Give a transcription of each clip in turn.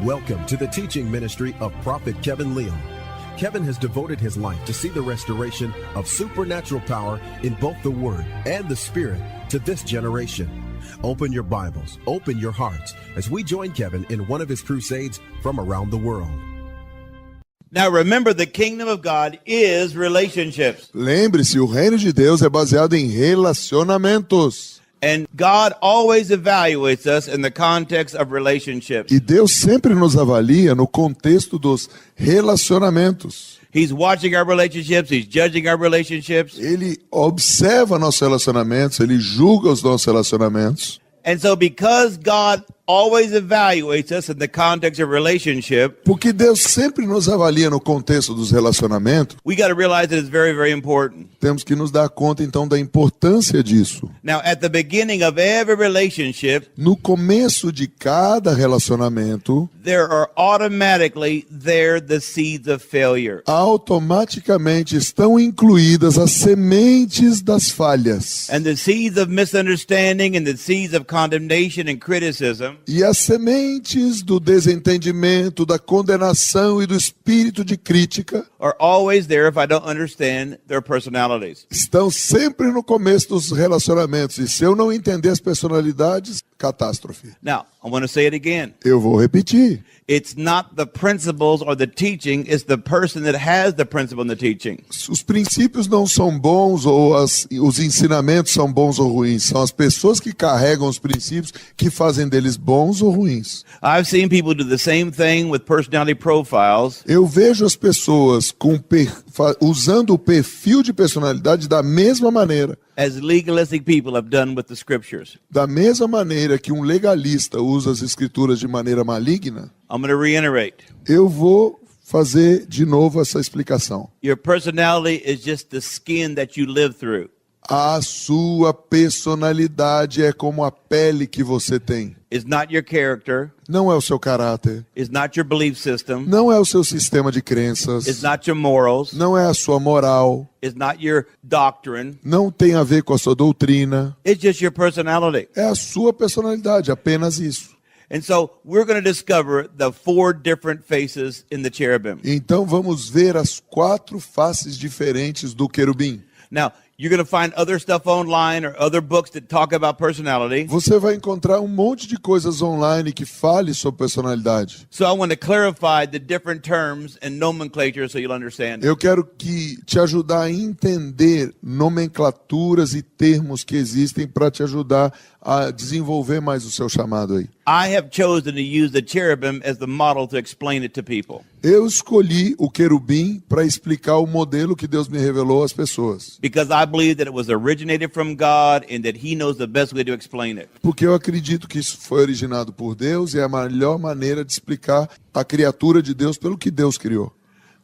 Welcome to the teaching ministry of Prophet Kevin Leal. Kevin has devoted his life to see the restoration of supernatural power in both the Word and the Spirit to this generation. Open your Bibles, open your hearts, as we join Kevin in one of his crusades from around the world. Now remember, the kingdom of God is relationships. Lembre-se, o reino de Deus é baseado em relacionamentos. And God always evaluates us in the context of relationships. E Deus sempre nos avalia no contexto dos relacionamentos. He's watching our relationships, he's judging our relationships. Ele observa nossos relacionamentos, ele julga os nossos relacionamentos. And so because God always evaluates us in the context of relationship, Porque Deus sempre nos avalia no contexto dos relacionamentos, we got to realize that it's very, very important. temos que nos dar conta então da importância disso. Now, at the beginning of every relationship, No começo de cada relacionamento, there are automatically there the seeds of failure. automaticamente estão incluídas as sementes das falhas. And the seeds of misunderstanding and the seeds of condemnation and criticism E as sementes do desentendimento, da condenação e do espírito de crítica are always there if I don't understand their personalities. estão sempre no começo dos relacionamentos. E se eu não entender as personalidades, catástrofe. Now, I want to say it again. Eu vou repetir. It's not the principles or the teaching, it's the person that has the principle and the teaching. Os princípios não são bons ou os ensinamentos são bons ou ruins. São as pessoas que carregam os princípios que fazem deles bons ou ruins. I've seen people do the same thing with personality profiles, Eu vejo as pessoas usando o perfil de personalidade da mesma maneira. as legalistic people have done with the scriptures. Da mesma maneira que um legalista usa as escrituras de maneira maligna, I'm going to reiterate. eu vou fazer de novo essa explicação. Your personality is just the skin that you live through. A sua personalidade é como a pele que você tem. It's not your character. Não é o seu caráter, It's not your belief system. não é o seu sistema de It's crenças, not your morals. não é a sua moral, It's not your doctrine. não tem a ver com a sua doutrina. It's just your personality. É a sua personalidade, apenas isso. And so we're going to discover the 4 different faces in the cherubim. Então vamos ver as 4 faces diferentes do querubim. Now, you're going to find other stuff online or other books that talk about personality. Você vai encontrar um monte de coisas online que fale sobre personalidade. So I want to clarify the different terms and nomenclature so you'll understand. Eu quero te ajudar a entender nomenclaturas e termos que existem para te ajudar a desenvolver mais o seu chamado aí. I have chosen to use the cherubim as the model to explain it to people. Eu escolhi o querubim para explicar o modelo que Deus me revelou às pessoas. Because I believe that it was originated from God and that He knows the best way to explain it. Porque eu acredito que isso foi originado por Deus e é a melhor maneira de explicar a criatura de Deus pelo que Deus criou.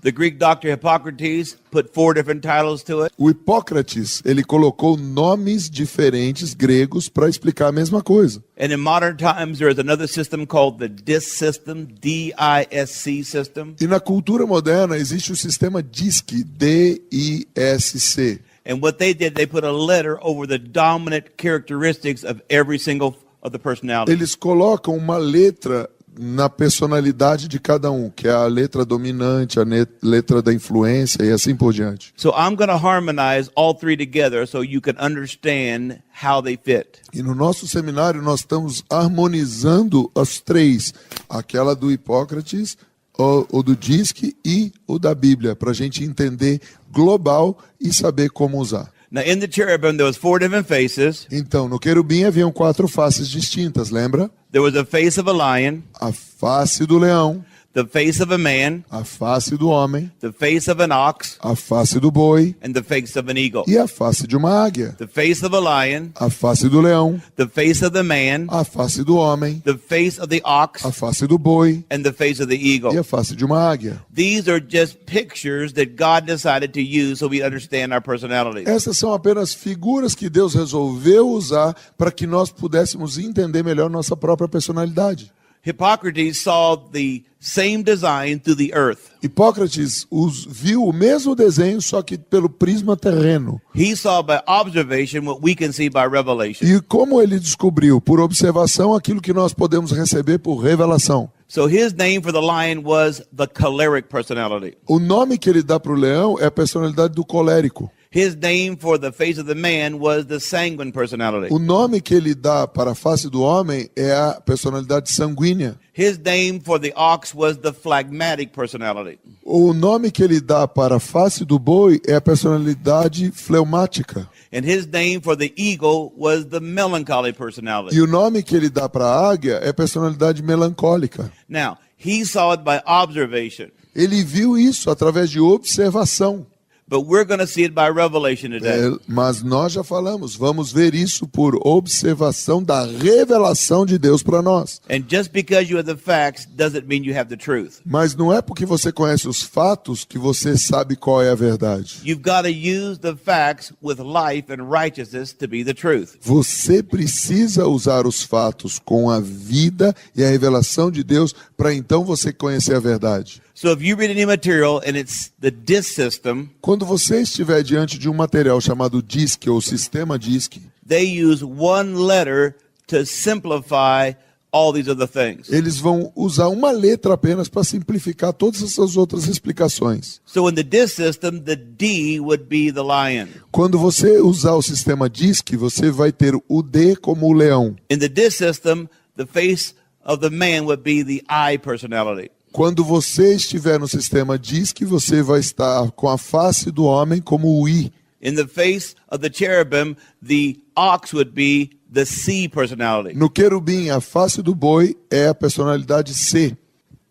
The Greek doctor Hippocrates put 4 different titles to it. O Hipócrates, ele colocou nomes diferentes gregos para explicar a mesma coisa. And in modern times, there is another system called the DISC system, D-I-S-C system. E na cultura moderna existe o sistema DISC, D-I-S-C. And what they did, they put a letter over the dominant characteristics of every single of the personalities. Eles colocam uma letra na personalidade de cada um, que é a letra dominante, a letra da influência e assim por diante. So I'm going to harmonize all 3 together so you can understand how they fit. E no nosso seminário nós estamos harmonizando as 3, aquela do Hipócrates, o do DISC e o da Bíblia, para a gente entender global e saber como usar. Now in the cherubim, there was 4 different faces. Então, no querubim haviam 4 faces distintas, lembra? There was a face of a lion, A face do leão, the face of a man, a face do homem, the face of an ox, a face do boi and the face of an eagle. e a face de uma águia. The face of a lion, A face do leão, the face of the man, a face do homem, the face of the ox, a face do boi and the face of the e eagle. a face de uma águia. These are just pictures that God decided to use so we understand our personalities. Essas são apenas figuras que Deus resolveu usar para que nós pudéssemos entender melhor nossa própria personalidade. Hippocrates saw the same design through the earth. Hipócrates viu o mesmo desenho, só que pelo prisma terreno. He saw by observation what we can see by revelation. E como ele descobriu? Por observação, aquilo que nós podemos receber por revelação. So his name for the lion was the choleric personality. O nome que ele dá para o leão é a personalidade do colérico. His name for the face of the man was the sanguine personality. O nome que ele dá para a face do homem é a personalidade sanguínea. His name for the ox was the phlegmatic personality. O nome que ele dá para a face do boi é a personalidade fleumática. And his name for the eagle was the melancholy personality. E o nome que ele dá para a águia é a personalidade melancólica. Now, he saw it by observation, Ele viu isso através de observação. but we're going to see it by revelation today. Mas nós já falamos, vamos ver isso por observação da revelação de Deus para nós. And just because you have the facts doesn't mean you have the truth. Mas não é porque você conhece os fatos que você sabe qual é a verdade. You've got to use the facts with life and righteousness to be the truth. Você precisa usar os fatos com a vida e a revelação de Deus para então você conhecer a verdade. So if you read any material and it's the DIS system, Quando você estiver diante de um material chamado DISC ou sistema DISC, they use one letter to simplify all these other things. eles vão usar uma letra apenas para simplificar todas essas outras explicações. So in the DIS system, the D would be the lion. Quando você usar o sistema DISC, você vai ter o D como o leão. In the DIS system, the face of the man would be the I personality. Quando você estiver no sistema DISC, você vai estar com a face do homem como o I. In the face of the cherubim, the ox would be the C personality. No querubim, a face do boi é a personalidade C.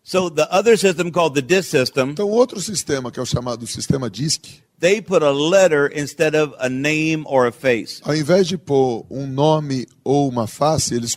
So the other system called the DIS system, Então, outro sistema, que é o chamado sistema DISC, they put a letter instead of a name or a face. ao invés de pôr um nome ou uma face, eles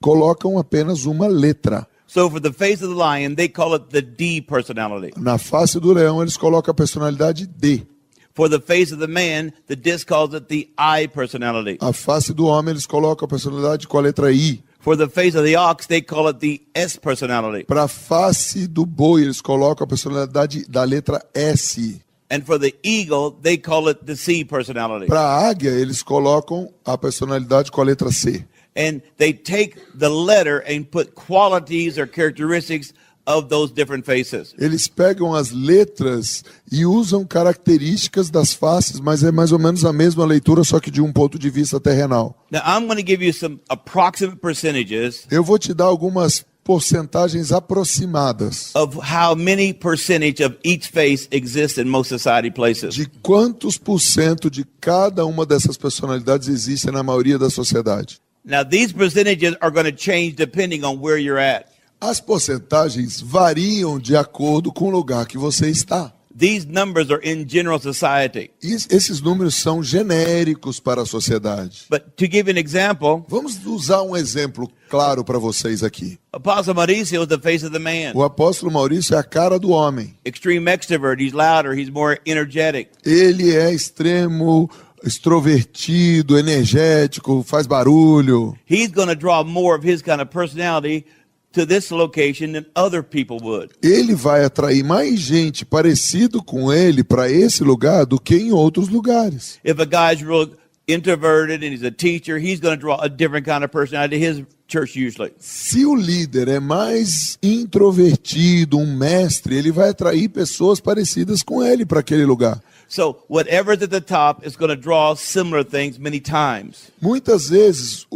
colocam apenas uma letra. So for the face of the lion, they call it the D personality. Na face do leão, eles colocam a personalidade D. For the face of the man, the DIS calls it the I personality. A face do homem, eles colocam a personalidade com a letra I. For the face of the ox, they call it the S personality. Para a face do boi, eles colocam a personalidade da letra S. And for the eagle, they call it the C personality. Para a águia, eles colocam a personalidade com a letra C. And they take the letter and put qualities or characteristics of those different faces. Eles pegam as letras e usam características das faces, mas é mais ou menos a mesma leitura, só que de um ponto de vista terrenal. Now, I'm going to give you some approximate percentages Eu vou te dar algumas porcentagens aproximadas of how many percentage of each face exists in most society places. de quantos por cento de cada uma dessas personalidades existem na maioria da sociedade. Now, these percentages are going to change depending on where you're at. As porcentagens variam de acordo com o lugar que você está. These numbers are in general society. Esses números são genéricos para a sociedade. But to give an example, Vamos usar um exemplo claro para vocês aqui. Apostle Mauricio is the face of the man. O apóstolo Maurício é a cara do homem. Extreme extrovert, he's louder, he's more energetic. Ele é extremo, extrovertido, energético, faz barulho. He's going to draw more of his kind of personality to this location than other people would. Ele vai atrair mais gente parecido com ele para esse lugar do que em outros lugares. If a guy's real introverted and he's a teacher, he's going to draw a different kind of personality to his church usually. Se o líder é mais introvertido, um mestre, ele vai atrair pessoas parecidas com ele para aquele lugar. So whatever's at the top is going to draw similar things many times. Muitas vezes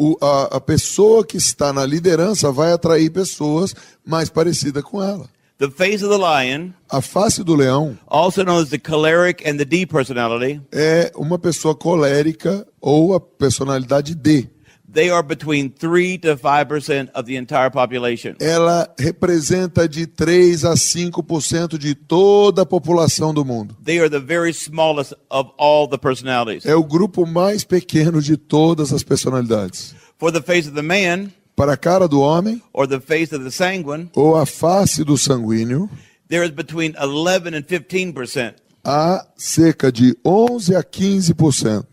a pessoa que está na liderança vai atrair pessoas mais parecidas com ela. The face of the lion, A face do leão also known as the choleric and the D personality, é uma pessoa colérica ou a personalidade D. they are between 3 to 5% of the entire population. Ela representa de 3 a 5% de toda a população do mundo. They are the very smallest of all the personalities. É o grupo mais pequeno de todas as personalidades. For the face of the man, Para a cara do homem or the face of the sanguine, ou a face do sanguíneo, there is between 11 and 15%. há cerca de 11 a 15%.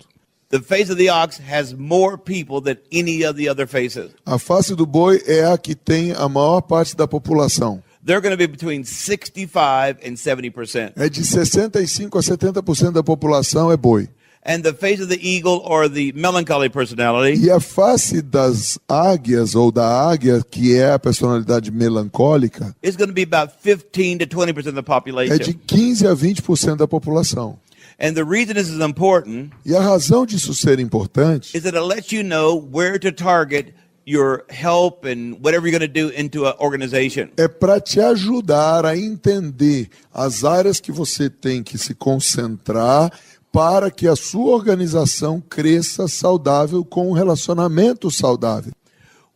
The face of the ox has more people than any of the other faces. A face do boi é a que tem a maior parte da população. They're going to be between 65 and 70%. É de 65 a 70% da população é boi. And the face of the eagle or the melancholy personality E a face das águias ou da águia, que é a personalidade melancólica, is going to be about 15 to 20% of the é de population. 15 a 20% da população. And the reason this is important E a razão disso ser importante is that it lets you know where to target your help and whatever you're going to do into an organization. é para te ajudar a entender as áreas que você tem que se concentrar para que a sua organização cresça saudável com um relacionamento saudável.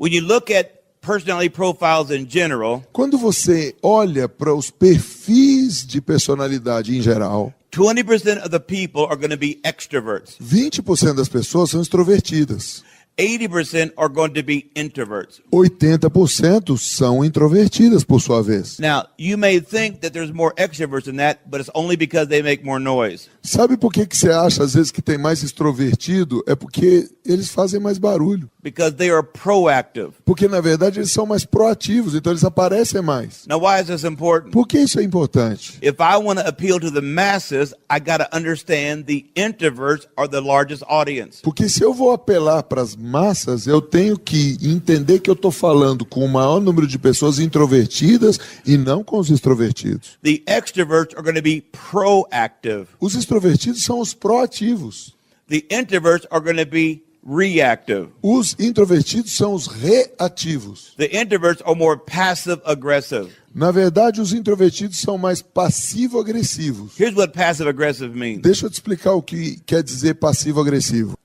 When you look at personality profiles in general, Quando você olha para os perfis de personalidade em geral, 20% of the people are going to be extroverts. 20% das pessoas são extrovertidas. 80% are going to be introverts. 80% são introvertidas, por sua vez. Now, you may think that there's more extroverts than that, but it's only because they make more noise. Sabe por que você acha, às vezes, que tem mais extrovertido? É porque eles fazem mais barulho. Because they are proactive. Porque, na verdade, eles são mais proativos, então eles aparecem mais. Now, why is this important? Por que isso é importante? If I want to appeal to the masses, I got to understand the introverts are the largest audience. Porque se eu vou apelar para as massas, eu tenho que entender que eu estou falando com o maior número de pessoas introvertidas e não com os extrovertidos. The extroverts are going to be proactive. Os extrovertidos são os proativos. The introverts are going to be reactive. Os introvertidos são os reativos. The introverts are more passive aggressive. Na verdade, os introvertidos são mais passivo-agressivos. Here's what passive aggressive means. Deixa eu te explicar o que quer dizer passivo-agressivo.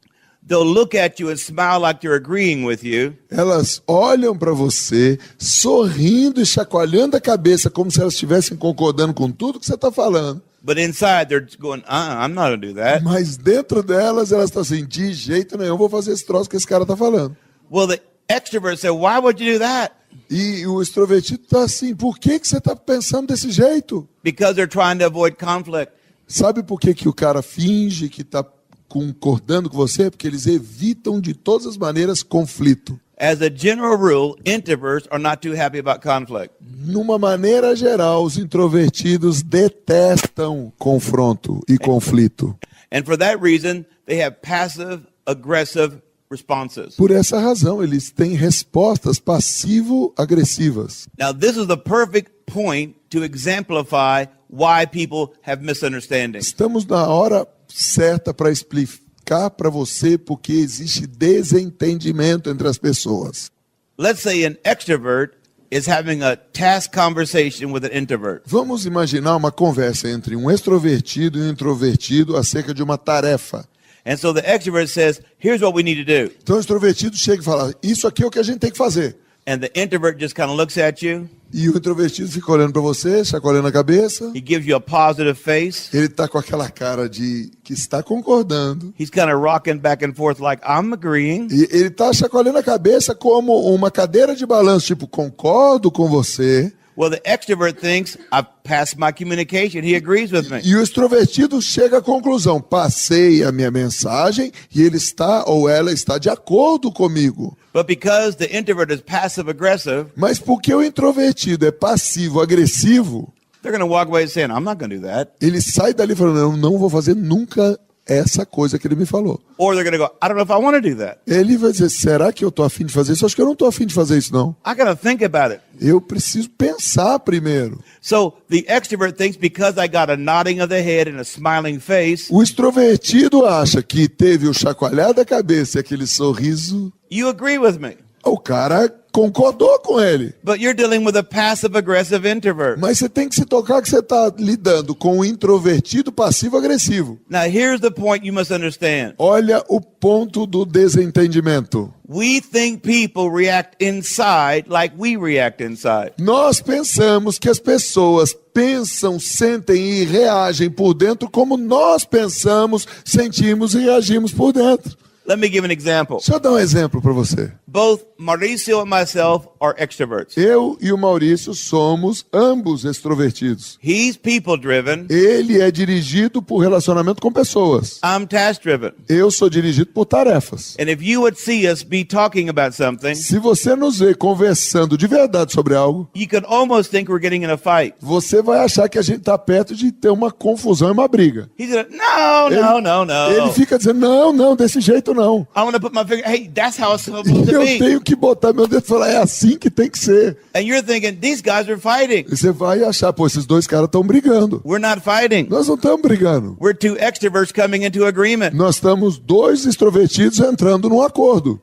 They'll look at you and smile like they're agreeing with you, Elas olham para você, sorrindo e chacoalhando a cabeça, como se elas estivessem concordando com tudo que você está falando. but inside they're going, I'm not going to do that. Mas dentro delas, elas estão assim, de jeito nenhum, vou fazer esse troço que esse cara está falando. Well, the extrovert said, why would you do that? E o extrovertido está assim, por que você está pensando desse jeito? Because they're trying to avoid conflict. Sabe por que o cara finge que está concordando com você? Porque eles evitam de todas as maneiras conflito. As a general rule, introverts are not too happy about conflict. Numa maneira geral, os introvertidos detestam confronto e conflito. And for that reason, they have passive aggressive responses. Por essa razão, eles têm respostas passivo-agressivas. Now, this is the perfect point to exemplify why people have misunderstandings. Estamos na hora certa para explicar para você porque existe desentendimento entre as pessoas. Let's say an extrovert is having a task conversation with an introvert. Vamos imaginar uma conversa entre um extrovertido e um introvertido acerca de uma tarefa. And so the extrovert says, here's what we need to do. Então o extrovertido chega e fala, isso aqui é o que a gente tem que fazer. And the introvert just kind of looks at you. E o introvertido fica olhando para você, chacoalhando a cabeça. He gives you a positive face. Ele está com aquela cara de que está concordando. He's kind of rocking back and forth like, I'm agreeing. E ele está chacoalhando a cabeça como uma cadeira de balanço, tipo, concordo com você. Well, the extrovert thinks, I've passed my communication. He agrees with me. E o extrovertido chega à conclusão, passei a minha mensagem e ele está ou ela está de acordo comigo. But because the introvert is passive aggressive, Mas porque o introvertido é passivo-agressivo, they're going to walk away saying, I'm not going to do that. ele sai dali falando, eu não vou fazer nunca essa coisa que ele me falou. Or they're going to go, I don't know if I want to do that. Ele vai dizer, será que eu estou afim de fazer isso? Acho que eu não estou afim de fazer isso, não. I got to think about it. Eu preciso pensar primeiro. So the extrovert thinks because I got a nodding of the head and a smiling face, O extrovertido acha que teve o chacoalhar da cabeça e aquele sorriso, you agree with me. o cara concordou com ele. But you're dealing with a passive aggressive introvert. Mas você tem que se tocar que você está lidando com um introvertido passivo-agressivo. Now here's the point you must understand. Olha o ponto do desentendimento. We think people react inside like we react inside. Nós pensamos que as pessoas pensam, sentem e reagem por dentro como nós pensamos, sentimos e reagimos por dentro. Let me give an example. Deixa eu dar um exemplo para você. both Mauricio and myself are extroverts. Eu e o Maurício somos ambos extrovertidos. He's people-driven. Ele é dirigido por relacionamento com pessoas. I'm task-driven. Eu sou dirigido por tarefas. And if you would see us be talking about something, Se você nos vê conversando de verdade sobre algo, you could almost think we're getting in a fight. você vai achar que a gente está perto de ter uma confusão e uma briga. He's gonna, no. Ele fica dizendo, não, desse jeito não. I want to put my finger, hey, that's how it's supposed to Eu be. tenho que botar meu dedo e falar, é assim que tem que ser. And you're thinking, these guys are fighting. E você vai achar, pô, esses dois caras estão brigando. We're not fighting. Nós não estamos brigando. We're two extroverts coming into agreement. Nós estamos dois extrovertidos entrando num acordo.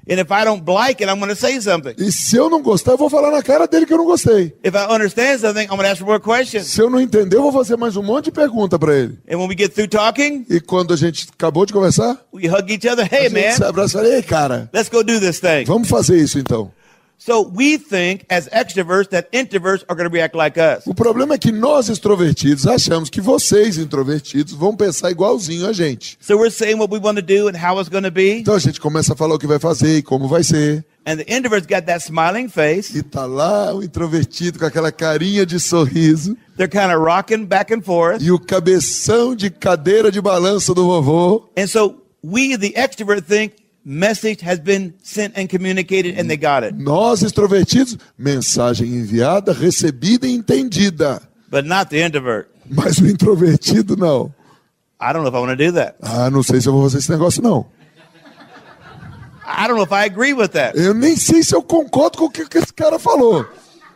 And if I don't like it, I'm going to say something. E se eu não gostar, eu vou falar na cara dele que eu não gostei. If I understand something, I'm going to ask for more questions. Se eu não entender, eu vou fazer mais um monte de pergunta para ele. And when we get through talking, E quando a gente acabou de conversar, we hug each other. a Hey, gente se man, abraça e fala, ei, cara, let's go do this thing. vamos fazer isso então. So we think as extroverts that introverts are going to react like us. O problema é que nós extrovertidos achamos que vocês introvertidos vão pensar igualzinho a gente. So we're saying what we want to do and how it's going to be. Então a gente começa a falar o que vai fazer e como vai ser. And the introverts got that smiling face. E tá lá o introvertido com aquela carinha de sorriso They're kind of rocking back and forth. e o cabeção de cadeira de balanço do vovô. And so we, the extrovert, think message has been sent and communicated and they got it. Nós extrovertidos, mensagem enviada, recebida e entendida. But not the introvert. Mas o introvertido não. I don't know if I want to do that. Ah, não sei se eu vou fazer esse negócio não. I don't know if I agree with that. Eu nem sei se eu concordo com o que esse cara falou.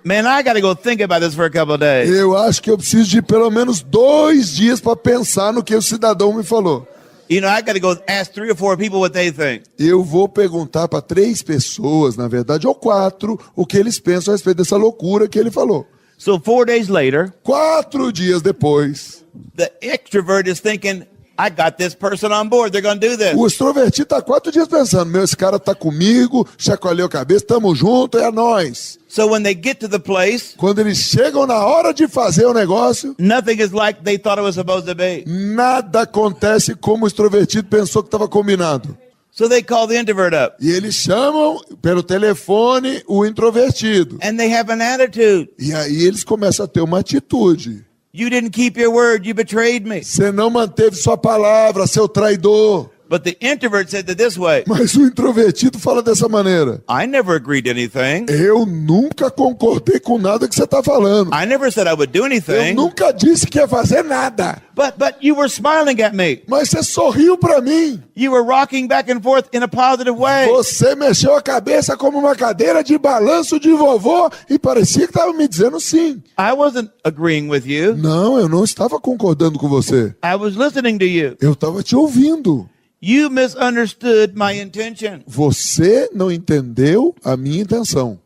Man, I got to go think about this for a couple of days. Eu acho que eu preciso de pelo menos 2 dias para pensar no que o cidadão me falou. You know, I got to go ask 3 or 4 people what they think. Eu vou perguntar para 3 pessoas, na verdade, ou 4, o que eles pensam a respeito dessa loucura que ele falou. So 4 days later, 4 dias depois, the extrovert is thinking, I got this person on board. They're going to do this. o extrovertido está 4 dias pensando, meu, esse cara tá comigo, chacoalhou a cabeça, tamo junto, é nós. So when they get to the place, Quando eles chegam na hora de fazer o negócio, nothing is like they thought it was supposed to be. nada acontece como o extrovertido pensou que estava combinado. So they call the introvert up. E eles chamam pelo telefone o introvertido. And they have an attitude. E aí eles começam a ter uma atitude. You didn't keep your word. You betrayed me. Você não manteve sua palavra, seu traidor. But the introvert said it this way. Mas o introvertido fala dessa maneira. I never agreed to anything. Eu nunca concordei com nada que você está falando. I never said I would do Eu anything. nunca disse que ia fazer nada. But you were smiling at me. Mas você sorriu para mim. You were rocking back and forth in a positive way. Você mexeu a cabeça como uma cadeira de balanço de vovô e parecia que estava me dizendo sim. I wasn't agreeing with you. Não, eu não estava concordando com você. I was listening to you. Eu estava te ouvindo. You misunderstood my intention. Você não entendeu a minha intenção.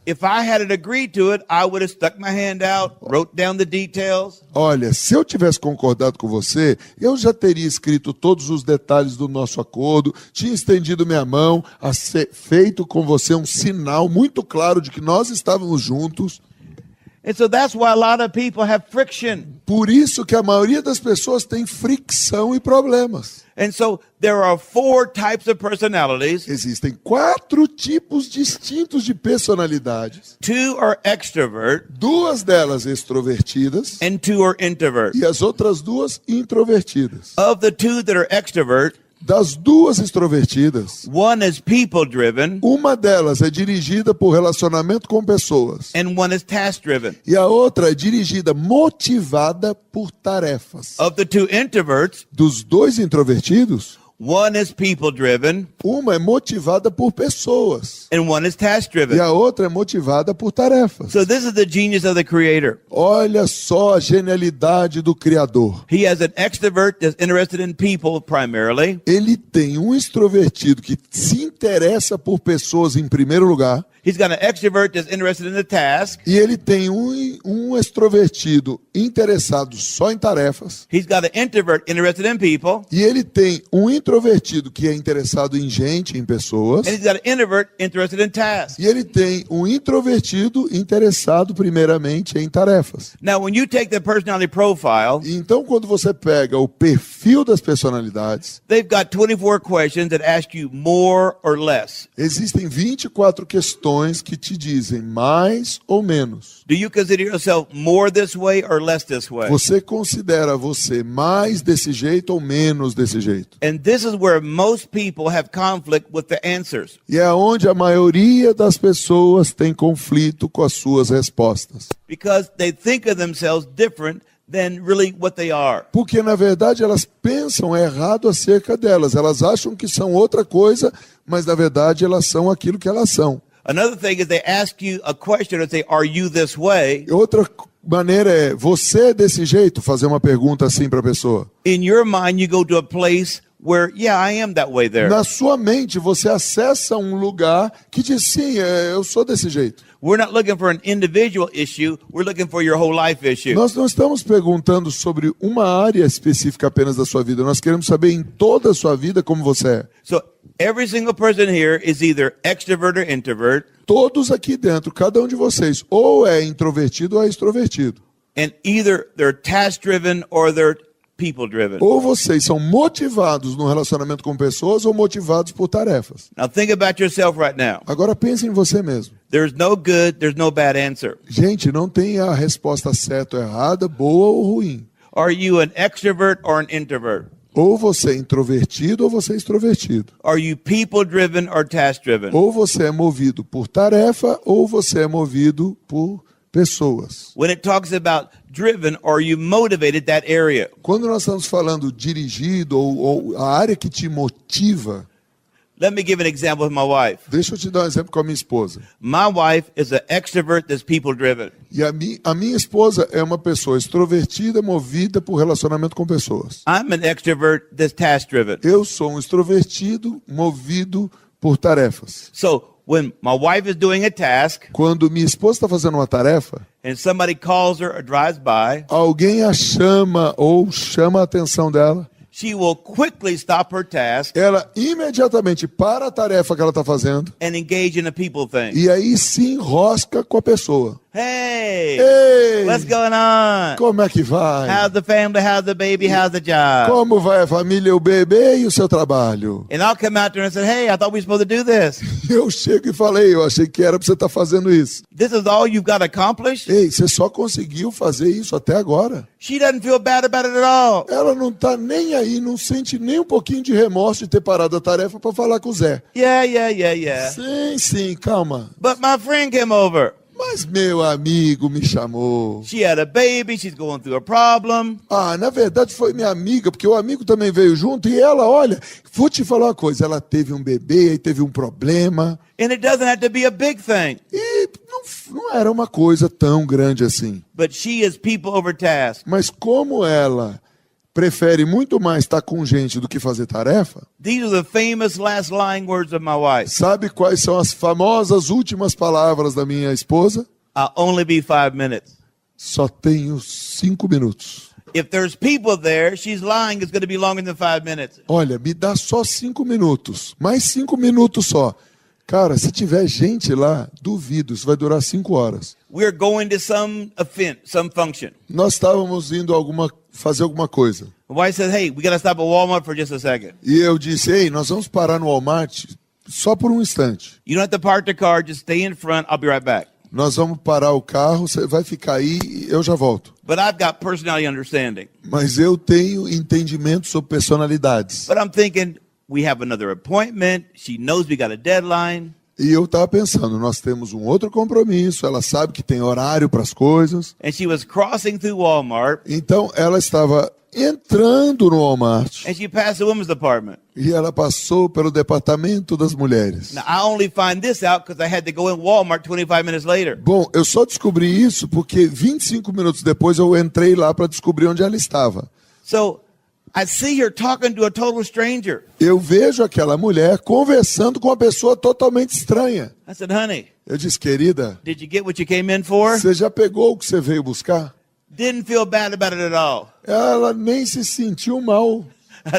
If I hadn't agreed to it, I would have stuck my hand out, wrote down the details. Olha, se eu tivesse concordado com você, eu já teria escrito todos os detalhes do nosso acordo, tinha estendido minha mão, feito com você um sinal muito claro de que nós estávamos juntos. And so that's why a lot of people have friction. Por isso que a maioria das pessoas tem fricção e problemas. And so there are 4 types of personalities. Existem 4 tipos distintos de personalidades. 2 are extrovert 2 delas extrovertidas and 2 are introvert. e as outras 2 introvertidas. Of the 2 that are extrovert, Das 2 extrovertidas, 1 is people driven uma delas é dirigida por relacionamento com pessoas. and 1 is task driven. E a outra é dirigida, motivada por tarefas. Of the 2 introverts, Dos 2 introvertidos, 1 is people driven uma é motivada por pessoas. and 1 is task E driven. a outra é motivada por tarefas. So this is the genius of the creator. Olha só a genialidade do Criador. He has an extrovert that's interested in people primarily, Ele tem um extrovertido que se interessa por pessoas em primeiro lugar. he's got an extrovert that's interested in the task, E ele tem um extrovertido interessado só em tarefas. he's got an introvert interested in people, E ele tem um introvertido que é interessado em gente, em pessoas. And he's got an introvert interested in tasks. E ele tem um introvertido interessado primeiramente em tarefas. Now, when you take the personality profile, Então, quando você pega o perfil das personalidades, they've got 24 questions that ask you more or less. existem 24 questões que te dizem mais ou menos. Do you consider yourself more this way or less this way? Você considera você mais desse jeito ou menos desse jeito? And this is where most people have conflict with the answers. E é onde a maioria das pessoas tem conflito com as suas respostas. Because they think of themselves different than really what they are. Porque, na verdade, elas pensam errado acerca delas. Elas acham que são outra coisa, mas, na verdade, elas são aquilo que elas são. Another thing is they ask you a question and say, are you this way? E outra maneira é, você é desse jeito? Fazer uma pergunta assim para a pessoa. In your mind, you go to a place where, yeah, I am that way there. Na sua mente, você acessa um lugar que diz, sim, eu sou desse jeito. We're not looking for an individual issue. We're looking for your whole life issue. Nós não estamos perguntando sobre uma área específica apenas da sua vida. Nós queremos saber em toda a sua vida como você é. So every single person here is either extrovert or introvert. Todos aqui dentro, cada um de vocês, ou é introvertido ou é extrovertido. And either they're task-driven or they're people-driven. Ou vocês são motivados no relacionamento com pessoas ou motivados por tarefas. Now think about yourself right now. Agora pense em você mesmo. There's no good, there's no bad answer. Gente, não tem a resposta certa ou errada, boa ou ruim. Are you an extrovert or an introvert? Ou você é introvertido ou você é extrovertido. Are you people-driven or task-driven? Ou você é movido por tarefa ou você é movido por pessoas. When it talks about driven, are you motivated that area? Quando nós estamos falando dirigido ou a área que te motiva, Let me give an example with my wife. deixa eu te dar um exemplo com a minha esposa. My wife is an extrovert that's people-driven. E a minha esposa é uma pessoa extrovertida, movida por relacionamento com pessoas. I'm an extrovert that's task-driven. Eu sou um extrovertido, movido por tarefas. So when my wife is doing a task Quando minha esposa está fazendo uma tarefa, and somebody calls her or drives by, alguém a chama ou chama a atenção dela, she will quickly stop her task ela imediatamente para a tarefa que ela está fazendo and engage in a people thing. e aí se enrosca com a pessoa. Hey, Ei, what's going on? como é que vai? How's the family? How's the baby? How's the job? Como vai a família, o bebê e o seu trabalho? And I'll come out there and say, hey, I thought we were supposed to do this. Eu chego e falei, eu achei que era para você estar fazendo isso. This is all you've got accomplished? Ei, você só conseguiu fazer isso até agora. She doesn't feel bad about it at all. Ela não tá nem aí, não sente nem um pouquinho de remorso de ter parado a tarefa para falar com o Zé. Yeah. Sim, calma. But my friend came over. Mas meu amigo me chamou. She had a baby. She's going through a problem. Ah, na verdade foi minha amiga, porque o amigo também veio junto e ela, olha, vou te falar uma coisa, ela teve um bebê e teve um problema. And it doesn't have to be a big thing. E não era uma coisa tão grande assim. But she is people over task. Mas como ela prefere muito mais estar com gente do que fazer tarefa, These are the famous last lying words of my wife. sabe quais são as famosas últimas palavras da minha esposa? I'll only be 5 minutes. Só tenho 5 minutos. If there's people there, she's lying. It's going to be longer than 5 minutes. Olha, me dá só 5 minutos. Mais 5 minutos só. Cara, se tiver gente lá, duvido, isso vai durar 5 horas. We're going to some event, some function. Nós estávamos indo fazer alguma coisa. My wife said, hey, we got to stop at Walmart for just a second. E eu disse, ei, nós vamos parar no Walmart só por um instante. You don't have to park the car. Just stay in front. I'll be right back. Nós vamos parar o carro, você vai ficar aí e eu já volto. But I've got personality understanding. Mas eu tenho entendimento sobre personalidades. But I'm thinking, we have another appointment. She knows we got a deadline. E eu estava pensando, nós temos um outro compromisso, ela sabe que tem horário para as coisas. And she was crossing through Walmart. Então ela estava entrando no Walmart And she passed the women's department. e ela passou pelo departamento das mulheres. Now, I only find this out because I had to go in Walmart 25 minutes later. Bom, eu só descobri isso porque 25 minutos depois eu entrei lá para descobrir onde ela estava. So I see her talking to a total stranger. Eu vejo aquela mulher conversando com uma pessoa totalmente estranha. I said, honey, Eu disse, querida, did you get what you came in for? você já pegou o que você veio buscar? Didn't feel bad about it at all. Ela nem se sentiu mal.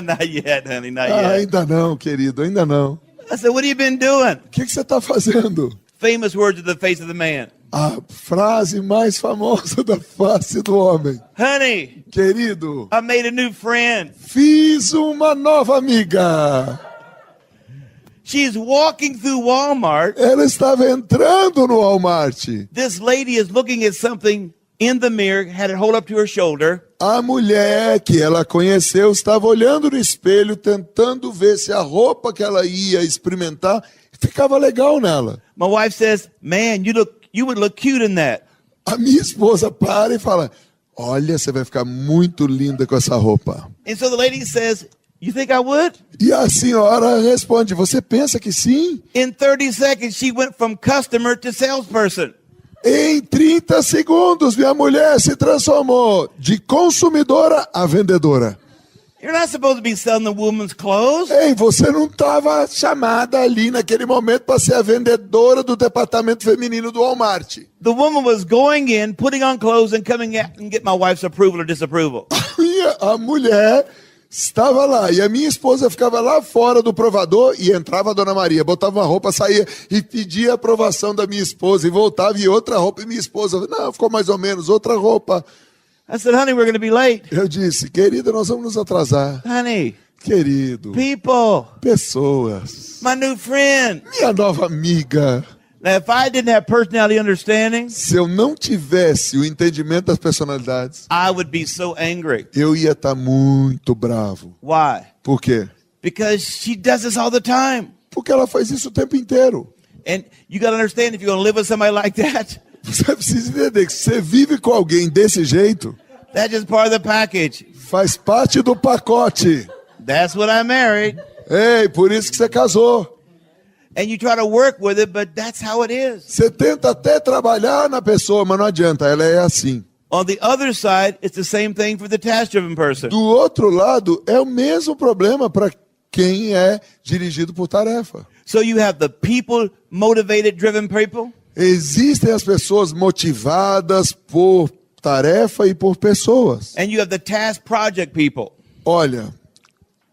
Not yet, honey, not yet. Ainda não, querido, ainda não. I said, what have you been doing? O que você está fazendo? Famous words of the face of the man. A frase mais famosa da face do homem. Honey, Querido, I made a new friend. fiz uma nova amiga. She's walking through Walmart. Ela estava entrando no Walmart. This lady is looking at something in the mirror, had it hold up to her shoulder. A mulher que ela conheceu estava olhando no espelho, tentando ver se a roupa que ela ia experimentar ficava legal nela. My wife says, man, you would look cute in that. A minha esposa para e fala, olha, você vai ficar muito linda com essa roupa. And so the lady says, you think I would? E a senhora responde, você pensa que sim? In 30 seconds, she went from customer to salesperson. Em 30 segundos, minha mulher se transformou de consumidora a vendedora. You're not supposed to be selling the woman's clothes. Ei, você não estava chamada ali naquele momento para ser a vendedora do departamento feminino do Walmart. The woman was going in, putting on clothes, and coming out and get my wife's approval or disapproval. A mulher estava lá e a minha esposa ficava lá fora do provador e entrava a Dona Maria, botava uma roupa, saía e pedia a aprovação da minha esposa e voltava e outra roupa e minha esposa, não, ficou mais ou menos, outra roupa. I said, honey, we're going to be late. Eu disse, querida, nós vamos nos atrasar. Honey, Querido, people, pessoas, my new friend. minha nova amiga. Now, if I didn't have personality understanding, Se eu não tivesse o entendimento das personalidades, I would be so angry. eu ia estar muito bravo. Why? Por quê? Because she does this all the time. Porque ela faz isso o tempo inteiro. And you got to understand, if you're going to live with somebody like that, Você precisa entender que se você vive com alguém desse jeito, that's just part of the package. faz parte do pacote. That's what I married. Ei, por isso que você casou. And you try to work with it, but that's how it is. Você tenta até trabalhar na pessoa, mas não adianta, ela é assim. On the other side, it's the same thing for the task-driven person. Do outro lado, é o mesmo problema para quem é dirigido por tarefa. So you have the people motivated driven people, Existem as pessoas motivadas por tarefa e por pessoas. and you have the task project people. Olha,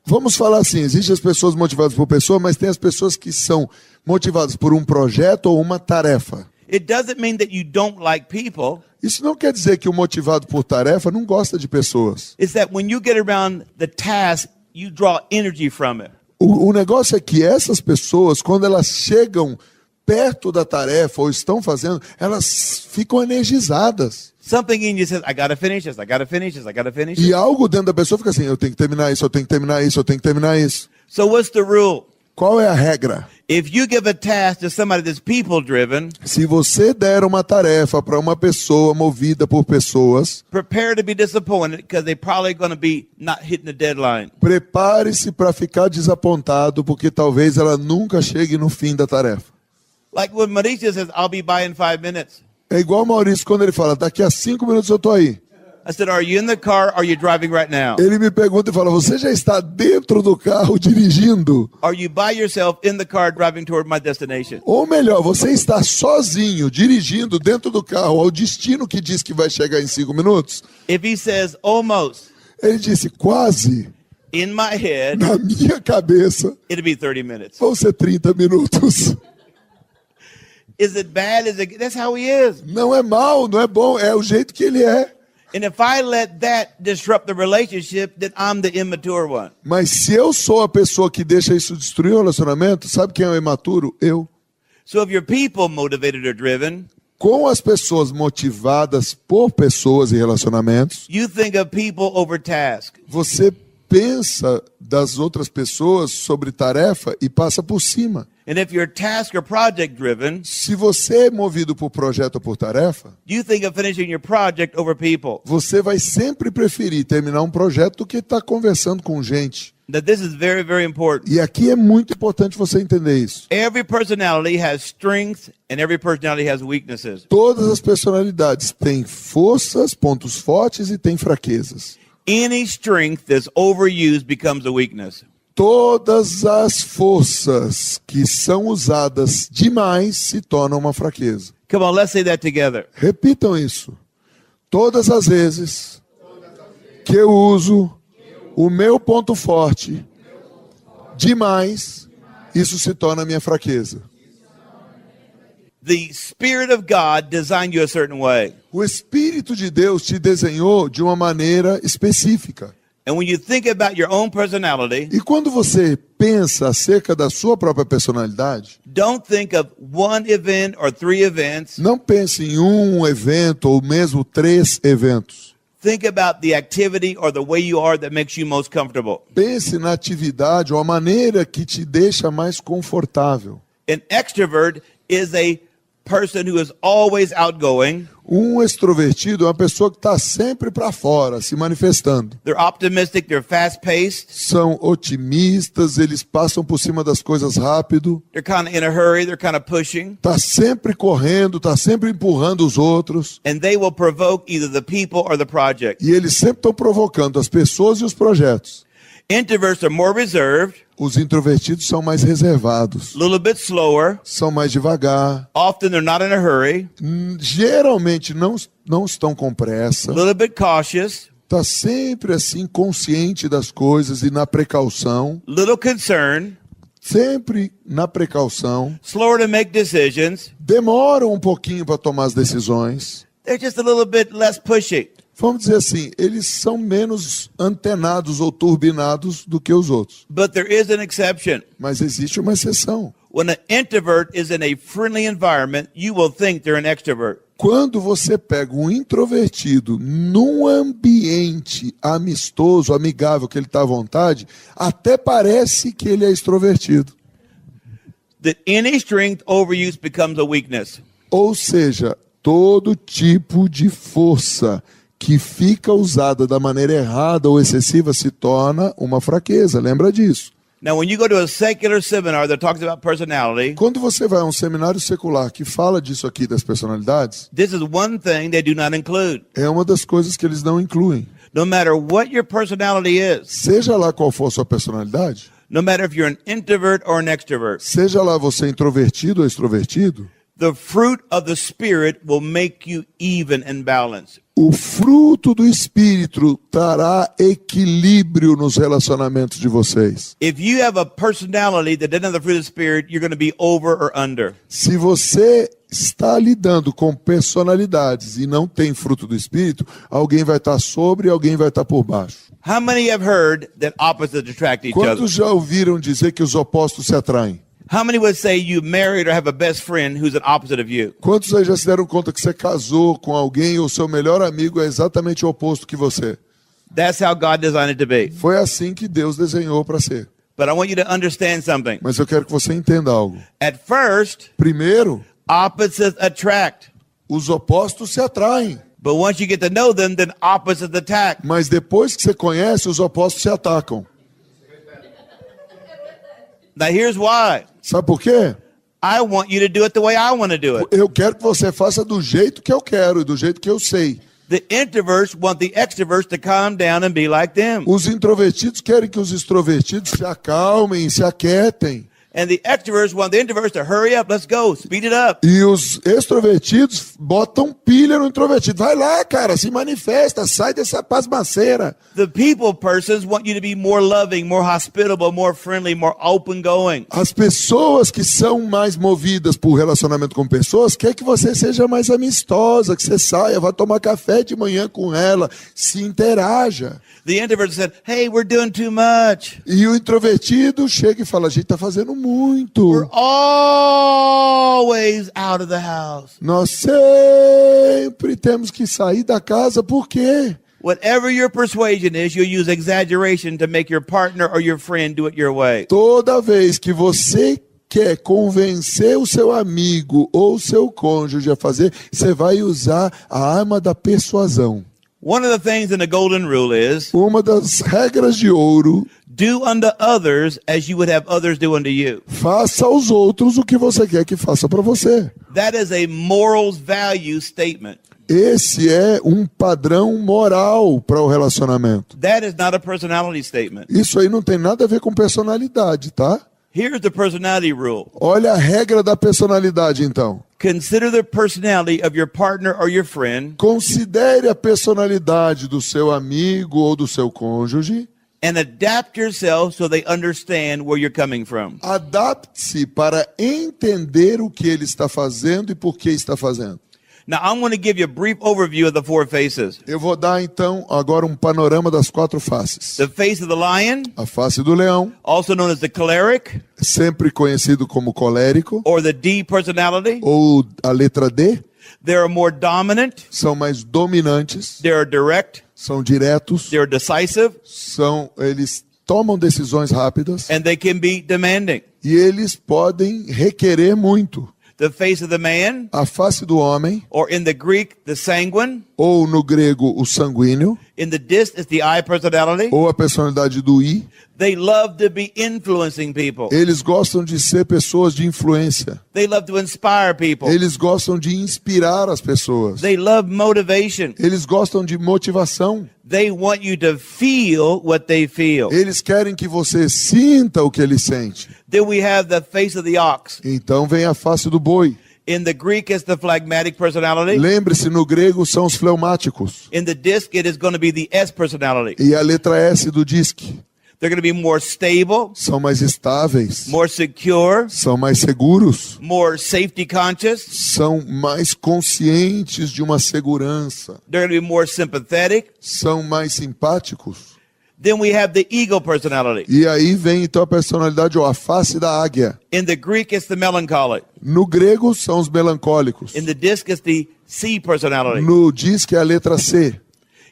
vamos falar assim, existem as pessoas motivadas por pessoa, mas tem as pessoas que são motivadas por um projeto ou uma tarefa. It doesn't mean that you don't like people. Isso não quer dizer que o motivado por tarefa não gosta de pessoas. It's that when you get around the task, you draw energy from it. O negócio é que essas pessoas, quando elas chegam perto da tarefa ou estão fazendo, elas ficam energizadas. Something in you says, I got to finish this, I got to finish this, I got to finish E this. algo dentro da pessoa fica assim, eu tenho que terminar isso, eu tenho que terminar isso, eu tenho que terminar isso. So what's the rule? Qual é a regra? If you give a task to somebody that's people driven, Se você der uma tarefa para uma pessoa movida por pessoas, prepare to be disappointed because they're probably going to be not hitting the deadline. prepare-se para ficar desapontado, porque talvez ela nunca chegue no fim da tarefa. Like when Mauricio says, I'll be by in 5 minutes. É igual o Maurício quando ele fala, daqui a 5 minutos eu tô aí. I said, are you in the car or are you driving right now? Ele me pergunta e fala, você já está dentro do carro dirigindo? Are you by yourself in the car driving toward my destination? Ou melhor, você está sozinho, dirigindo dentro do carro ao destino que diz que vai chegar em 5 minutos? If he says almost, Ele disse, quase, in my head, na minha cabeça, it'll be 30 minutes. vão ser 30 minutos. Is it bad? That's how he is. Não é mal, não é bom, é o jeito que ele é. And if I let that disrupt the relationship, then I'm the immature one. Mas se eu sou a pessoa que deixa isso destruir o relacionamento, sabe quem é o imaturo? Eu. So if you're people motivated or driven, Com as pessoas motivadas por pessoas e relacionamentos, you think of people over task. você pensa das outras pessoas sobre tarefa e passa por cima. And if you're task or project driven, Se você é movido por projeto ou por tarefa, you think of finishing your project over people. você vai sempre preferir terminar um projeto do que estar conversando com gente. That this is very, very important. E aqui é muito importante você entender isso. Every personality has strengths and every personality has weaknesses. Todas as personalidades têm forças, pontos fortes e têm fraquezas. Any strength that's overused becomes a weakness. Todas as forças que são usadas demais se tornam uma fraqueza. Come on, let's say that together. Repitam isso. Todas as vezes que eu uso o meu ponto forte demais, isso se torna minha fraqueza. The Spirit of God designed you a certain way. O Espírito de Deus te desenhou de uma maneira específica. And when you think about your own personality, E quando você pensa acerca da sua própria personalidade, don't think of one event or three events. não pense em um evento ou mesmo 3 eventos. Think about the activity or the way you are that makes you most comfortable. Pense na atividade ou a maneira que te deixa mais confortável. An extrovert is a person who is always outgoing. Um extrovertido é uma pessoa que está sempre para fora, se manifestando. They're optimistic, they're fast-paced, São otimistas, eles passam por cima das coisas rápido. they're kind of in a hurry, they're kind of pushing, Está sempre correndo, está sempre empurrando os outros. and they will provoke either the people or the project. E eles sempre estão provocando as pessoas e os projetos. Introverts are more reserved, Os introvertidos são mais reservados, a little bit slower, são mais devagar. often they're not in a hurry, Geralmente não estão com pressa. a little bit cautious, Está sempre assim, consciente das coisas e na precaução. a little concerned, Sempre na precaução. slower to make decisions. Demoram um pouquinho para tomar as decisões. They're just a little bit less pushy. Vamos dizer assim, eles são menos antenados ou turbinados do que os outros. But there is an exception. Mas existe uma exceção. When an introvert is in a friendly environment, you will think they're an extrovert. Quando você pega um introvertido num ambiente amistoso, amigável, que ele está à vontade, até parece que ele é extrovertido. That any strength overuse becomes a weakness. Ou seja, todo tipo de força que fica usada da maneira errada ou excessiva se torna uma fraqueza. Lembra disso. Now, when you go to a secular seminar that talks about personality, Quando você vai a um seminário secular que fala disso aqui das personalidades, this is one thing they do not include. é uma das coisas que eles não incluem. No matter what your personality is, Seja lá qual for a sua personalidade, no matter if you're an introvert or an extrovert, seja lá você introvertido ou extrovertido, the fruit of the Spirit will make you even and balanced. o fruto do Espírito trará equilíbrio nos relacionamentos de vocês. If you have a personality that doesn't have the fruit of the Spirit, you're going to be over or under. Se você está lidando com personalidades e não tem fruto do Espírito, alguém vai estar sobre e alguém vai estar por baixo. How many have heard that opposites attract each other? Quantos já ouviram dizer que os opostos se atraem? How many would say you married or have a best friend who's an opposite of you? Quantos aí já se deram conta que você casou com alguém e o seu melhor amigo é exatamente o oposto que você? That's how God designed it to be. Foi assim que Deus desenhou para ser. But I want you to understand something. Mas eu quero que você entenda algo. At first, Primeiro, opposites attract. os opostos se atraem. But once you get to know them, then opposites attack. Mas depois que você conhece, os opostos se atacam. Now here's why. Sabe por quê? I want you to do it the way I want to do it. Eu quero que você faça do jeito que eu quero e do jeito que eu sei. The introverts want the extroverts to calm down and be like them. Os introvertidos querem que os extrovertidos se acalmem, se aquietem. And the extroverts want the introverts to hurry up, let's go, speed it up. E os extrovertidos botam pilha no introvertido. Vai lá, cara, se manifesta, sai dessa pasmaceira. The people persons want you to be more loving, more hospitable, more friendly, more open-going. As pessoas que são mais movidas por relacionamento com pessoas querem que você seja mais amistosa, que você saia, vá tomar café de manhã com ela, se interaja. The introvert said, hey, we're doing too much. E o introvertido chega e fala, a gente está fazendo muito. We're always out of the house. Nós sempre temos que sair da casa, por quê? Whatever your persuasion is, you'll use exaggeration to make your partner or your friend do it your way. Toda vez que você quer convencer o seu amigo ou o seu cônjuge a fazer, você vai usar a arma da persuasão. One of the things in the golden rule is, Uma das regras de ouro, do unto others as you would have others do unto you. faça aos outros o que você quer que faça para você. That is a morals value statement. Esse é um padrão moral para o relacionamento. That is not a personality statement. Isso aí não tem nada a ver com personalidade, tá? Here's the personality rule. Olha a regra da personalidade, então. Consider the personality of your partner or your friend Considere a personalidade do seu amigo ou do seu cônjuge and adapt yourself so they understand where you're coming from. Adapte-se para entender o que ele está fazendo e por que está fazendo. Now, I'm going to give you a brief overview of the four faces. Eu vou dar então agora um panorama das quatro faces. The face of the lion, A face do leão, also known as the choleric, sempre conhecido como colérico, or the D personality. ou a letra D, They are more dominant, são mais dominantes, they are direct, são diretos, they are decisive, eles tomam decisões rápidas and they can be demanding. e eles podem requerer muito. The face of the man, A face do homem, or in the Greek, the sanguine. ou no grego o sanguíneo, In the disc, it's the I personality. ou a personalidade do I, They love to be influencing people. eles gostam de ser pessoas de influência. They love to inspire people. Eles gostam de inspirar as pessoas. They love motivation. Eles gostam de motivação. They want you to feel what they feel. Eles querem que você sinta o que ele sente. Then we have the face of the ox. Então vem a face do boi. In the Greek, it's the phlegmatic personality. Lembre-se, no grego são os fleumáticos. In the disc, it is going to be the S personality. E a letra S do disque. They're going to be more stable, São mais estáveis. more secure, São mais seguros. more safety conscious. São mais conscientes de uma segurança. They're going to be more sympathetic. São mais simpáticos. Then we have the ego personality. E aí vem então a personalidade, ou a face da águia. In the Greek, it's the melancholic. No grego são os melancólicos. In the disc, it's the C personality. No disque é a letra C.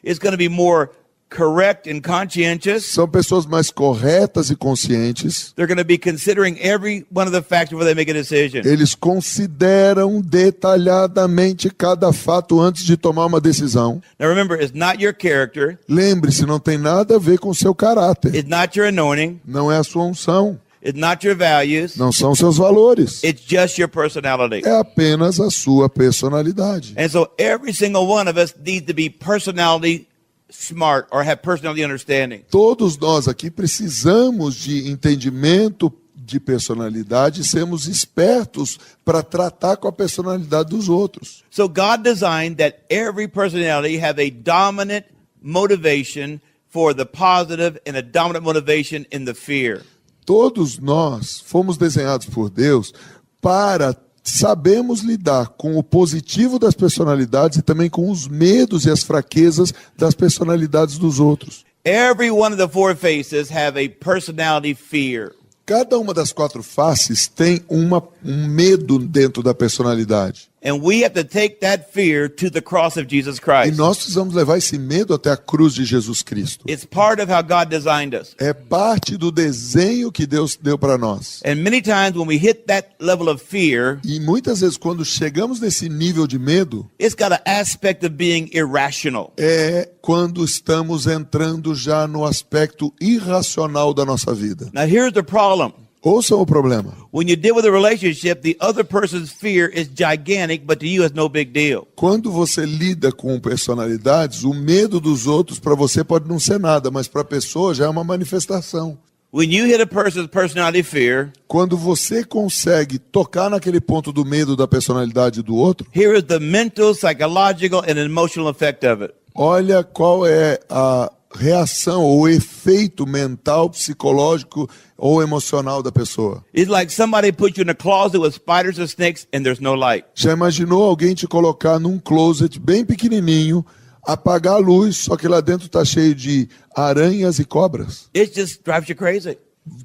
It's going to be more correct and conscientious. São pessoas mais corretas e conscientes. They're going to be considering every one of the factors before they make a decision. Eles consideram detalhadamente cada fato antes de tomar uma decisão. Now remember, it's not your character. Lembre-se, não tem nada a ver com o seu caráter. It's not your anointing. Não é a sua unção. It's not your values. Não são seus valores. It's just your personality. É apenas a sua personalidade. And so every single one of us needs to be personality smart or have personality understanding. Todos nós aqui precisamos de entendimento de personalidade e sermos espertos para tratar com a personalidade dos outros. So God designed that every personality have a dominant motivation for the positive and a dominant motivation in the fear. Todos nós fomos desenhados por Deus para sabermos lidar com o positivo das personalidades e também com os medos e as fraquezas das personalidades dos outros. Every one of the four faces have a personality fear. Cada uma das quatro faces tem um medo dentro da personalidade. And we have to take that fear to the cross of Jesus E Christ. nós precisamos levar esse medo até a cruz de Jesus Cristo. It's part of how God designed us. É parte do desenho que Deus deu para nós. And many times when we hit that level of fear, E muitas vezes quando chegamos nesse nível de medo, it's got an aspect of being irrational. é quando estamos entrando já no aspecto irracional da nossa vida. Now here's the problem. Ouçam o problema. When you deal with a relationship, the other person's fear is gigantic, but to you it's no big deal. Quando você lida com personalidades, o medo dos outros para você pode não ser nada, mas para a pessoa já é uma manifestação. When you hit a person's personality fear, Quando você consegue tocar naquele ponto do medo da personalidade do outro, here is the mental, psychological, and emotional effect of it. olha qual é a reação ou efeito mental, psicológico ou emocional da pessoa. It's like somebody put you in a closet with spiders and snakes and there's no light. Já imaginou alguém te colocar num closet bem pequenininho, apagar a luz, só que lá dentro está cheio de aranhas e cobras? It just drives you crazy.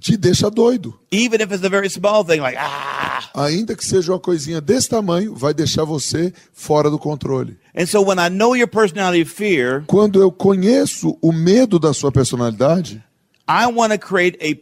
Te deixa doido. Even if it's a very small thing, like, Ainda que seja uma coisinha desse tamanho, vai deixar você fora do controle. And so when I know your personality fear, Quando eu conheço o medo da sua personalidade, I want to create a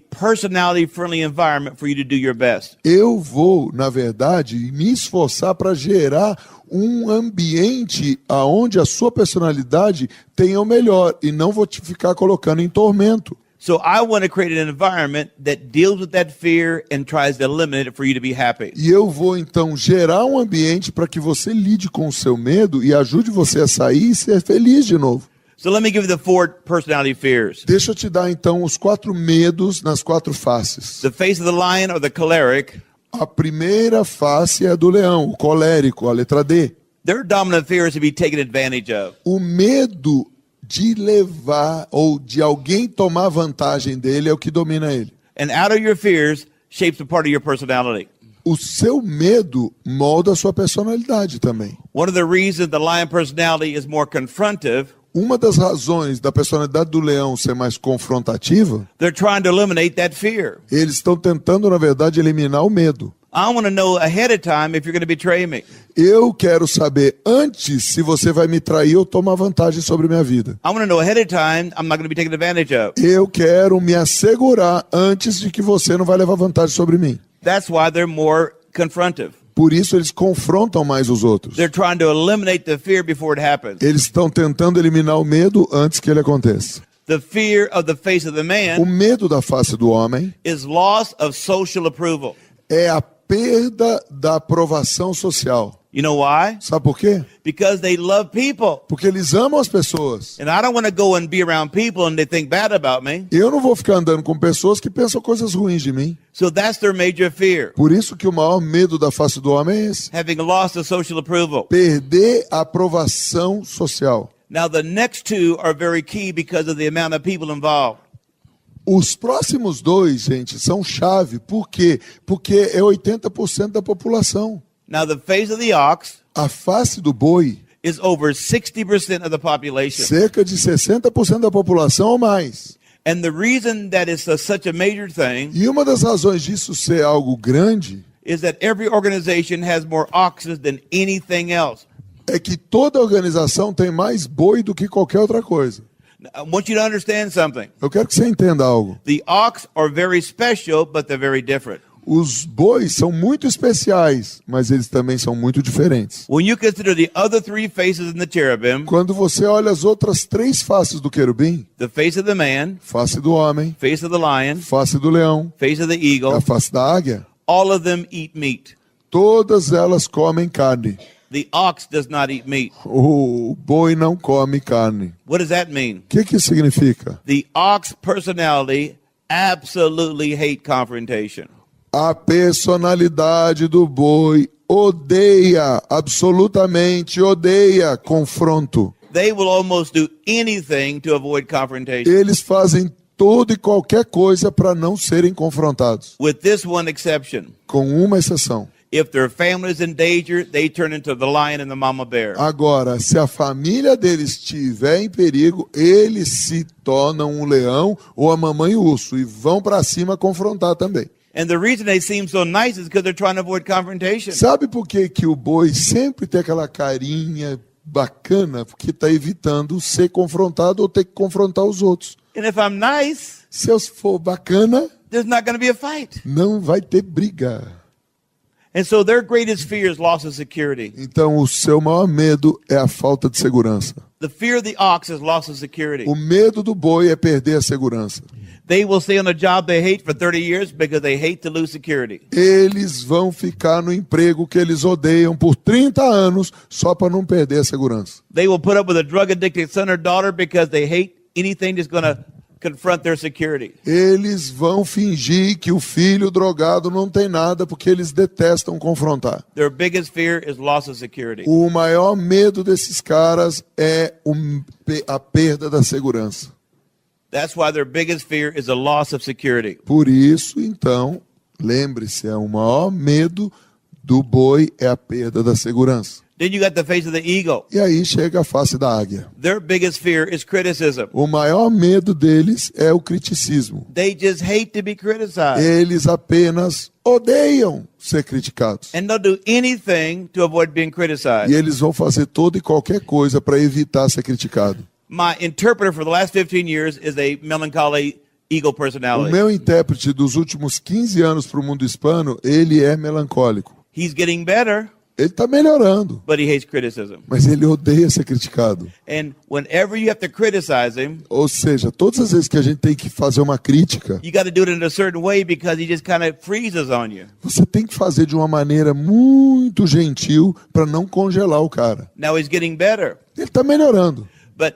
personality-friendly environment for you to do your best. eu vou, na verdade, me esforçar para gerar um ambiente aonde a sua personalidade tenha o melhor e não vou te ficar colocando em tormento. So I want to create an environment that deals with that fear and tries to eliminate it for you to be happy. E eu vou então gerar um ambiente para que você lide com o seu medo e ajude você a sair e ser feliz de novo. So let me give you the four personality fears. Deixa eu te dar então os 4 medos nas 4 faces. The face of the lion or the choleric, A primeira face é a do leão, o colérico, a letra D. their dominant fear is to be taken advantage of. O medo de levar ou de alguém tomar vantagem dele é o que domina ele. And out of your fears shapes a part of your personality. O seu medo molda a sua personalidade também. One of the reasons the lion personality is more confrontive, Uma das razões da personalidade do leão ser mais confrontativa, they're trying to eliminate that fear. eles estão tentando, na verdade, eliminar o medo. I want to know ahead of time if you're going to betray me. Eu quero saber antes se você vai me trair ou tomar vantagem sobre minha vida. I want to know ahead of time I'm not going to be taken advantage of. Eu quero me assegurar antes de que você não vai levar vantagem sobre mim. That's why they're more confrontive. Por isso eles confrontam mais os outros. They're trying to eliminate the fear before it happens. Eles estão tentando eliminar o medo antes que ele aconteça. The fear of the face of the O man medo da face do homem is loss of social approval. é a perda da aprovação social. You know why? Sabe por quê? Because they love people. Porque eles amam as pessoas. And I don't want to go and be around people and they think bad about me. Eu não vou ficar andando com pessoas que pensam coisas ruins de mim. So that's their major fear. Por isso que o maior medo da face do homem é esse. Having lost the social approval. Perder a aprovação social. Now the next two are very key because of the amount of people involved. Os próximos dois, gente, são chave. Por quê? Porque é 80% da população. Now the face of the ox A face do boi, is over 60% of the population. cerca de 60% da população ou mais. And the reason that it's such a major thing E uma das razões disso ser algo grande is that every organization has more oxes than anything else. é que toda organização tem mais boi do que qualquer outra coisa. I want you to understand something. Eu quero que você entenda algo. The ox are very special, but they're very different. Os bois são muito especiais, mas eles também são muito diferentes. When you consider the other three faces in the cherubim, Quando você olha as outras três faces do querubim, the face of the man, face do homem, face of the lion, face do leão, face of the e eagle, a face da águia, all of them eat meat. todas elas comem carne. The ox does not eat meat. O boi não come carne. What does that mean? O que isso significa? The ox personality absolutely hate confrontation. A personalidade do boi odeia, absolutamente odeia confronto. They will almost do anything to avoid confrontation. Eles fazem tudo e qualquer coisa para não serem confrontados, With this one exception. com uma exceção. If their family is in danger, they turn into the lion and the mama bear. Agora, se a família deles estiver em perigo, eles se tornam um leão ou a mamãe urso e vão para cima confrontar também. And the reason they seem so nice is because they're trying to avoid confrontation. Sabe por que o boi sempre tem aquela carinha bacana? Porque está evitando ser confrontado ou ter que confrontar os outros. And if I'm nice, Se eu for bacana, there's not going to be a fight. não vai ter briga. And so their greatest fear is loss of security. Então, o seu maior medo é a falta de segurança. The fear of the ox is loss of security. O medo do boi é perder a segurança. They will stay on a job they hate for 30 years because they hate to lose security. Eles vão ficar no emprego que eles odeiam por 30 anos só para não perder a segurança. They will put up with a drug addicted son or daughter because they hate anything that's going to confront their security. Eles vão fingir que o filho drogado não tem nada porque eles detestam confrontar. Their biggest fear is loss of security. O maior medo desses caras é a perda da segurança. That's why their biggest fear is a loss of security. Por isso, então, lembre-se, o maior medo do boi é a perda da segurança. Then you got the face of the eagle. E aí chega a face da águia. Their biggest fear is criticism. O maior medo deles é o criticismo. They just hate to be criticized. Eles apenas odeiam ser criticados. And they'll do anything to avoid being criticized. E eles vão fazer toda e qualquer coisa para evitar ser criticado. My interpreter for the last 15 years is a melancholy eagle O personality. meu intérprete dos últimos 15 anos para o mundo hispano, ele é melancólico. He's getting better, Ele está melhorando, but he hates criticism. mas ele odeia ser criticado. And whenever you have to criticize him, Ou seja, todas as vezes que a gente tem que fazer uma crítica, you got to do it in a certain way because he just kind of freezes on you. você tem que fazer de uma maneira muito gentil para não congelar o cara. Now he's getting better, Ele está melhorando. but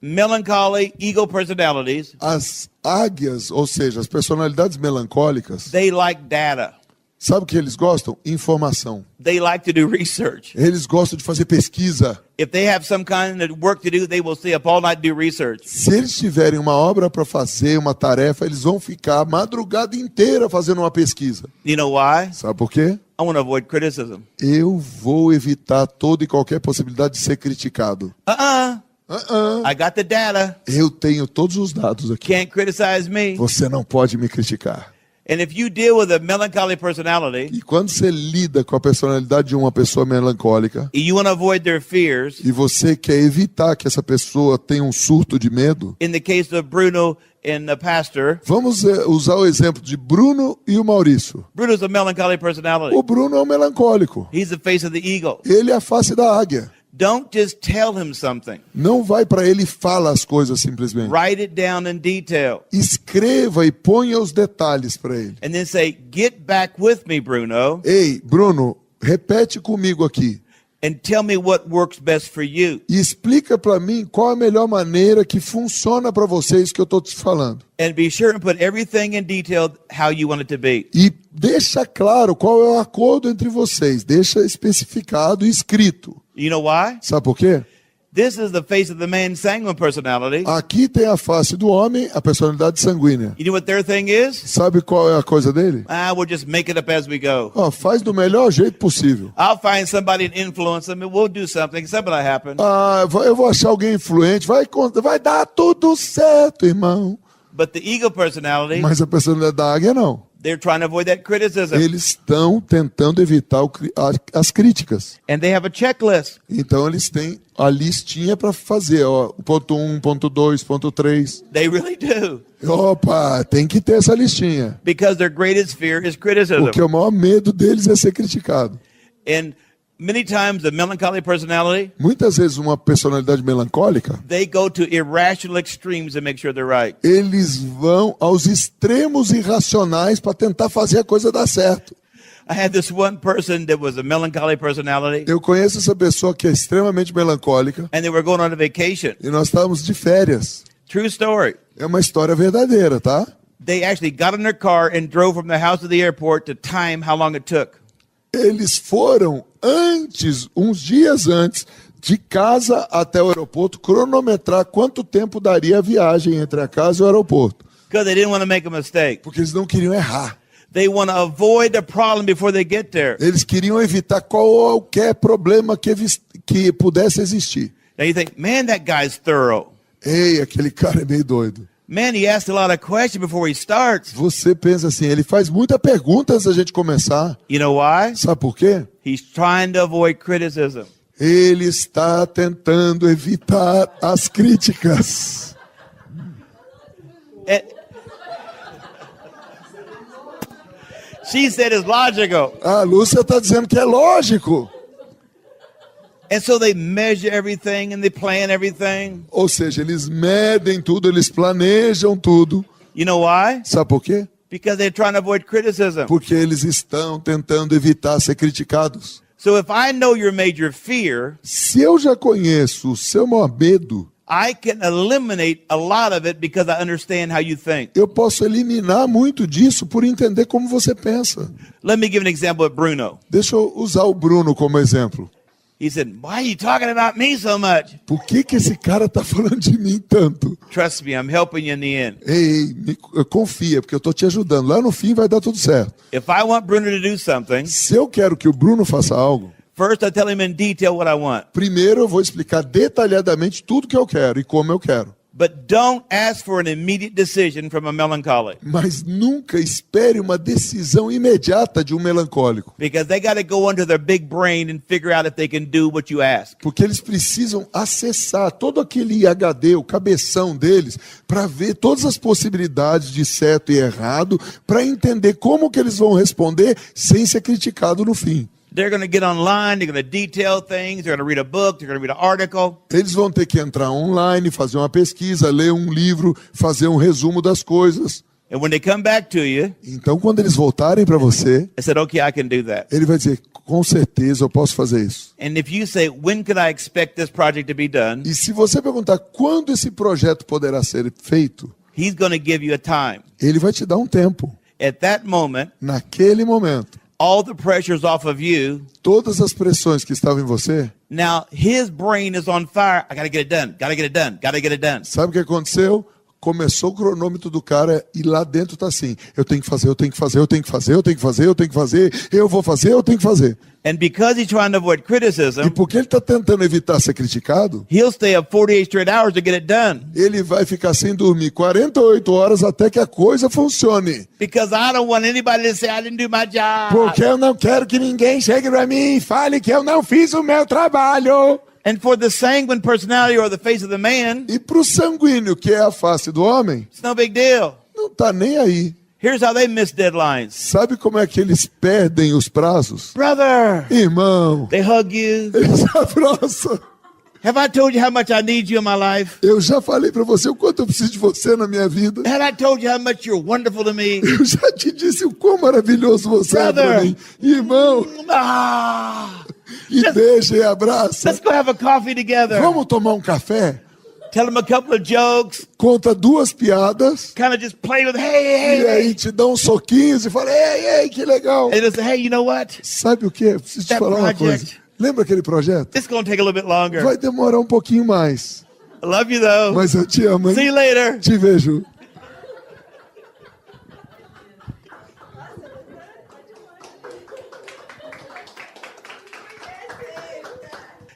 melancholy eagle personalities, As águias, ou seja, as personalidades melancólicas, they like data. Sabe o que eles gostam? Informação. They like to do research. Eles gostam de fazer pesquisa. If they have some kind of work to do, they will stay up all night to do research. Se eles tiverem uma obra para fazer, uma tarefa, eles vão ficar a madrugada inteira fazendo uma pesquisa. You know why? Sabe por quê? I want to avoid criticism. Eu vou evitar toda e qualquer possibilidade de ser criticado. I got the data. Eu tenho todos os dados aqui. Can't criticize me. Você não pode me criticar. And if you deal with a melancholy personality, E quando você lida com a personalidade de uma pessoa melancólica, and you want to avoid their fears, e você quer evitar que essa pessoa tenha um surto de medo, in the case of Bruno and the pastor, vamos usar o exemplo de Bruno e o Maurício. Bruno's a melancholy personality. O Bruno é um melancólico. He's the face of the eagle. Ele é a face da águia. Don't just tell him something. Não vai para ele e fala as coisas simplesmente. Write it down in detail. Escreva e ponha os detalhes para ele. And then say, get back with me, Bruno, Ei, Bruno, repete comigo aqui. and tell me what works best for you. E explica para mim qual a melhor maneira que funciona para vocês que eu estou te falando. And be sure and put everything in detail how you want it to be. E deixa claro qual é o acordo entre vocês. Deixa especificado e escrito. You know why? Sabe por quê? This is the face of the man sanguine personality. Aqui tem a face do homem, a personalidade sanguínea. You know what their thing is? Sabe qual é a coisa dele? We'll just make it up as we go. Ó, faz do melhor jeito possível. I'll find somebody and influence them, and we'll do something. Something will happen. Eu vou achar alguém influente, vai dar tudo certo, irmão. But the ego personality, Mas a personalidade da águia não. they're trying to avoid that criticism. Eles estão tentando evitar as críticas. And they have a checklist. Então eles têm a listinha para fazer, ó, ponto 1, ponto 2, ponto 3. They really do. Opa, tem que ter essa listinha. Because their greatest fear is criticism. Porque o maior medo deles é ser criticado. And many times the melancholy personality, Muitas vezes uma personalidade melancólica, they go to irrational extremes to make sure they're right. eles vão aos extremos irracionais para tentar fazer a coisa dar certo. I had this one person that was a melancholy personality, Eu conheço essa pessoa que é extremamente melancólica and they were going on a vacation. e nós estávamos de férias. True story. É uma história verdadeira, tá? They actually got in their car and drove from the house to the airport to time how long it took. Eles foram uns dias antes, de casa até o aeroporto, cronometrar quanto tempo daria a viagem entre a casa e o aeroporto. Because they didn't want to make a mistake. Porque eles não queriam errar. They want to avoid the problem before they get there. Eles queriam evitar qualquer problema que pudesse existir. Now you think, man, that guy's thorough. Ei, aquele cara é meio doido. Man, he asks a lot of questions before he starts. Você pensa assim, ele faz muita pergunta antes da gente começar. You know why? Sabe por quê? He's trying to avoid criticism. Ele está tentando evitar as críticas. She said it's logical. A Lúcia está dizendo que é lógico. And so they measure everything and they plan everything. Ou seja, eles medem tudo, eles planejam tudo. You know why? Sabe por quê? Because they're trying to avoid criticism. Porque eles estão tentando evitar ser criticados. So if I know your major fear, Se eu já conheço o seu maior medo, I can eliminate a lot of it because I understand how you think. eu posso eliminar muito disso por entender como você pensa. Let me give an example of Bruno. Deixa eu usar o Bruno como exemplo. He said, why are you talking about me so much? Por que esse cara está falando de mim tanto? Trust me, I'm helping you in the end. Ei, confia, porque eu estou te ajudando. Lá no fim vai dar tudo certo. If I want Bruno to do something, Se eu quero que o Bruno faça algo, first I tell him in detail what I want. primeiro eu vou explicar detalhadamente tudo que eu quero e como eu quero. But don't ask for an immediate decision from a melancholy. Mas nunca espere uma decisão imediata de um melancólico. Because they got to go under their big brain and figure out if they can do what you ask. Porque eles precisam acessar todo aquele HD, o cabeção deles, para ver todas as possibilidades de certo e errado, para entender como que eles vão responder sem ser criticado no fim. They're going to get online, they're going to detail things, they're going to read a book, they're going to read an article. Eles vão ter que entrar online, fazer uma pesquisa, ler um livro, fazer um resumo das coisas. And when they come back to you, Então, quando eles voltarem para você, I said, okay, I can do that. ele vai dizer, com certeza eu posso fazer isso. And if you say, when could I expect this project to be done? E se você perguntar quando esse projeto poderá ser feito, He's going to give you a time. ele vai te dar um tempo. At that moment, Naquele momento, all the pressures off of you. Todas as pressões que estavam em você. Now his brain is on fire. I got to get it done. Got to get it done. Got to get it done. Sabe o que aconteceu? Começou o cronômetro do cara e lá dentro tá assim, eu tenho que fazer, eu tenho que fazer, eu tenho que fazer, eu tenho que fazer, eu tenho que fazer, eu vou fazer, eu tenho que fazer. And because he's trying to avoid criticism, E porque ele tá tentando evitar ser criticado, he'll stay up 48 straight hours to get it done. ele vai ficar sem dormir 48 horas até que a coisa funcione. Because I don't want anybody to say I didn't do my job. Porque eu não quero que ninguém chegue pra mim e fale que eu não fiz o meu trabalho. And for the sanguine personality or the face of the man, E pro sanguíneo, que é a face do homem, it's no big deal. não tá nem aí. Here's how they miss deadlines. Sabe como é que eles perdem os prazos? Brother, Irmão, they hug you. eles abraçam. Have I told you how much I need you in my life? Eu já falei pra você o quanto eu preciso de você na minha vida. Have I told you how much you're wonderful to me? Eu já te disse o quão maravilhoso você é pra Brother. mim. Irmão, Ah, e beija e abraça. let's go have a coffee together. Vamos tomar um café? Tell them a couple of jokes. Conta 2 piadas. Kind of just play with, E hey. aí te dá uns soquinhos e fala, ei, que legal. And they'll say, hey, you know what? Sabe o que? Eu preciso te That falar uma project. coisa. Lembra aquele projeto? It's going to take a little bit longer. Vai demorar um pouquinho mais. I love you though. Mas eu te amo, hein? See you later. Te vejo.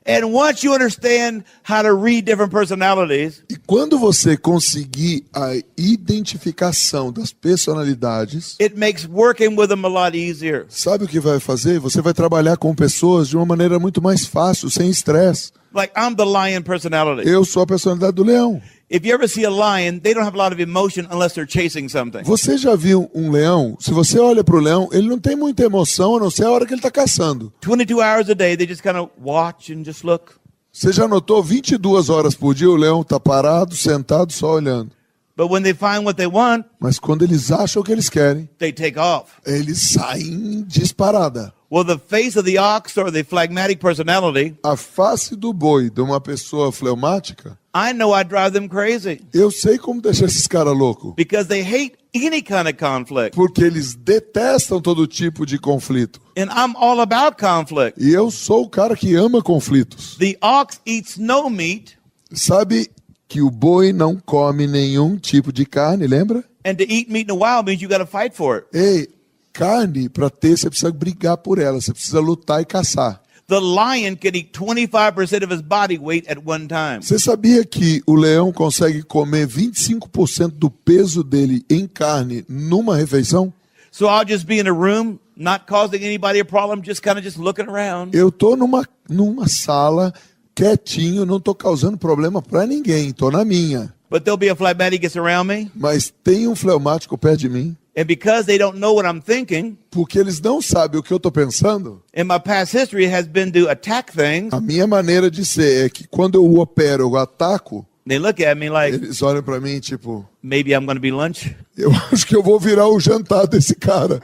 And once you understand how to read different personalities, E quando você conseguir a identificação das personalidades, it makes working with them a lot easier. sabe o que vai fazer? Você vai trabalhar com pessoas de uma maneira muito mais fácil, sem estresse. Like I'm the lion personality. Eu sou a personalidade do leão. If you ever see a lion, they don't have a lot of emotion unless they're chasing something. Você já viu um leão? Se você olha para o leão, ele não tem muita emoção, a não ser a hora que ele está caçando. 22 hours a day, they just kind of watch and just look. Você já notou 22 horas por dia o leão está parado, sentado, só olhando. But when they find what they want, Mas quando eles acham o que eles querem, they take off. eles saem disparada. Well, the face of the ox or the phlegmatic personality, A face do boi de uma pessoa fleumática, I know I drive them crazy eu sei como deixar esses caras loucos. because they hate any kind of conflict. Porque eles detestam todo tipo de conflito. And I'm all about conflict. E eu sou o cara que ama conflitos. The ox eats no meat, Sabe que o boi não come nenhum tipo de carne, lembra? and to eat meat in the wild means you got to fight for it. Ei, carne, para ter, você precisa brigar por ela, você precisa lutar e caçar. The lion can eat 25% of his body weight at one time. Você sabia que o leão consegue comer 25% do peso dele em carne numa refeição? So I'll just be in a room, not causing anybody a problem, just kind of just looking around. Eu tô numa sala, quietinho, não tô causando problema para ninguém, tô na minha. But there'll be a phlegmatic gets around me, Mas tem um fleumático perto de mim, and because they don't know what I'm thinking, porque eles não sabem o que eu tô pensando. and my past history has been to attack things, A minha maneira de ser é que quando eu opero, eu ataco, they look at me like, eles olham para mim tipo, maybe I'm going to be lunch. eu acho que eu vou virar o jantar desse cara.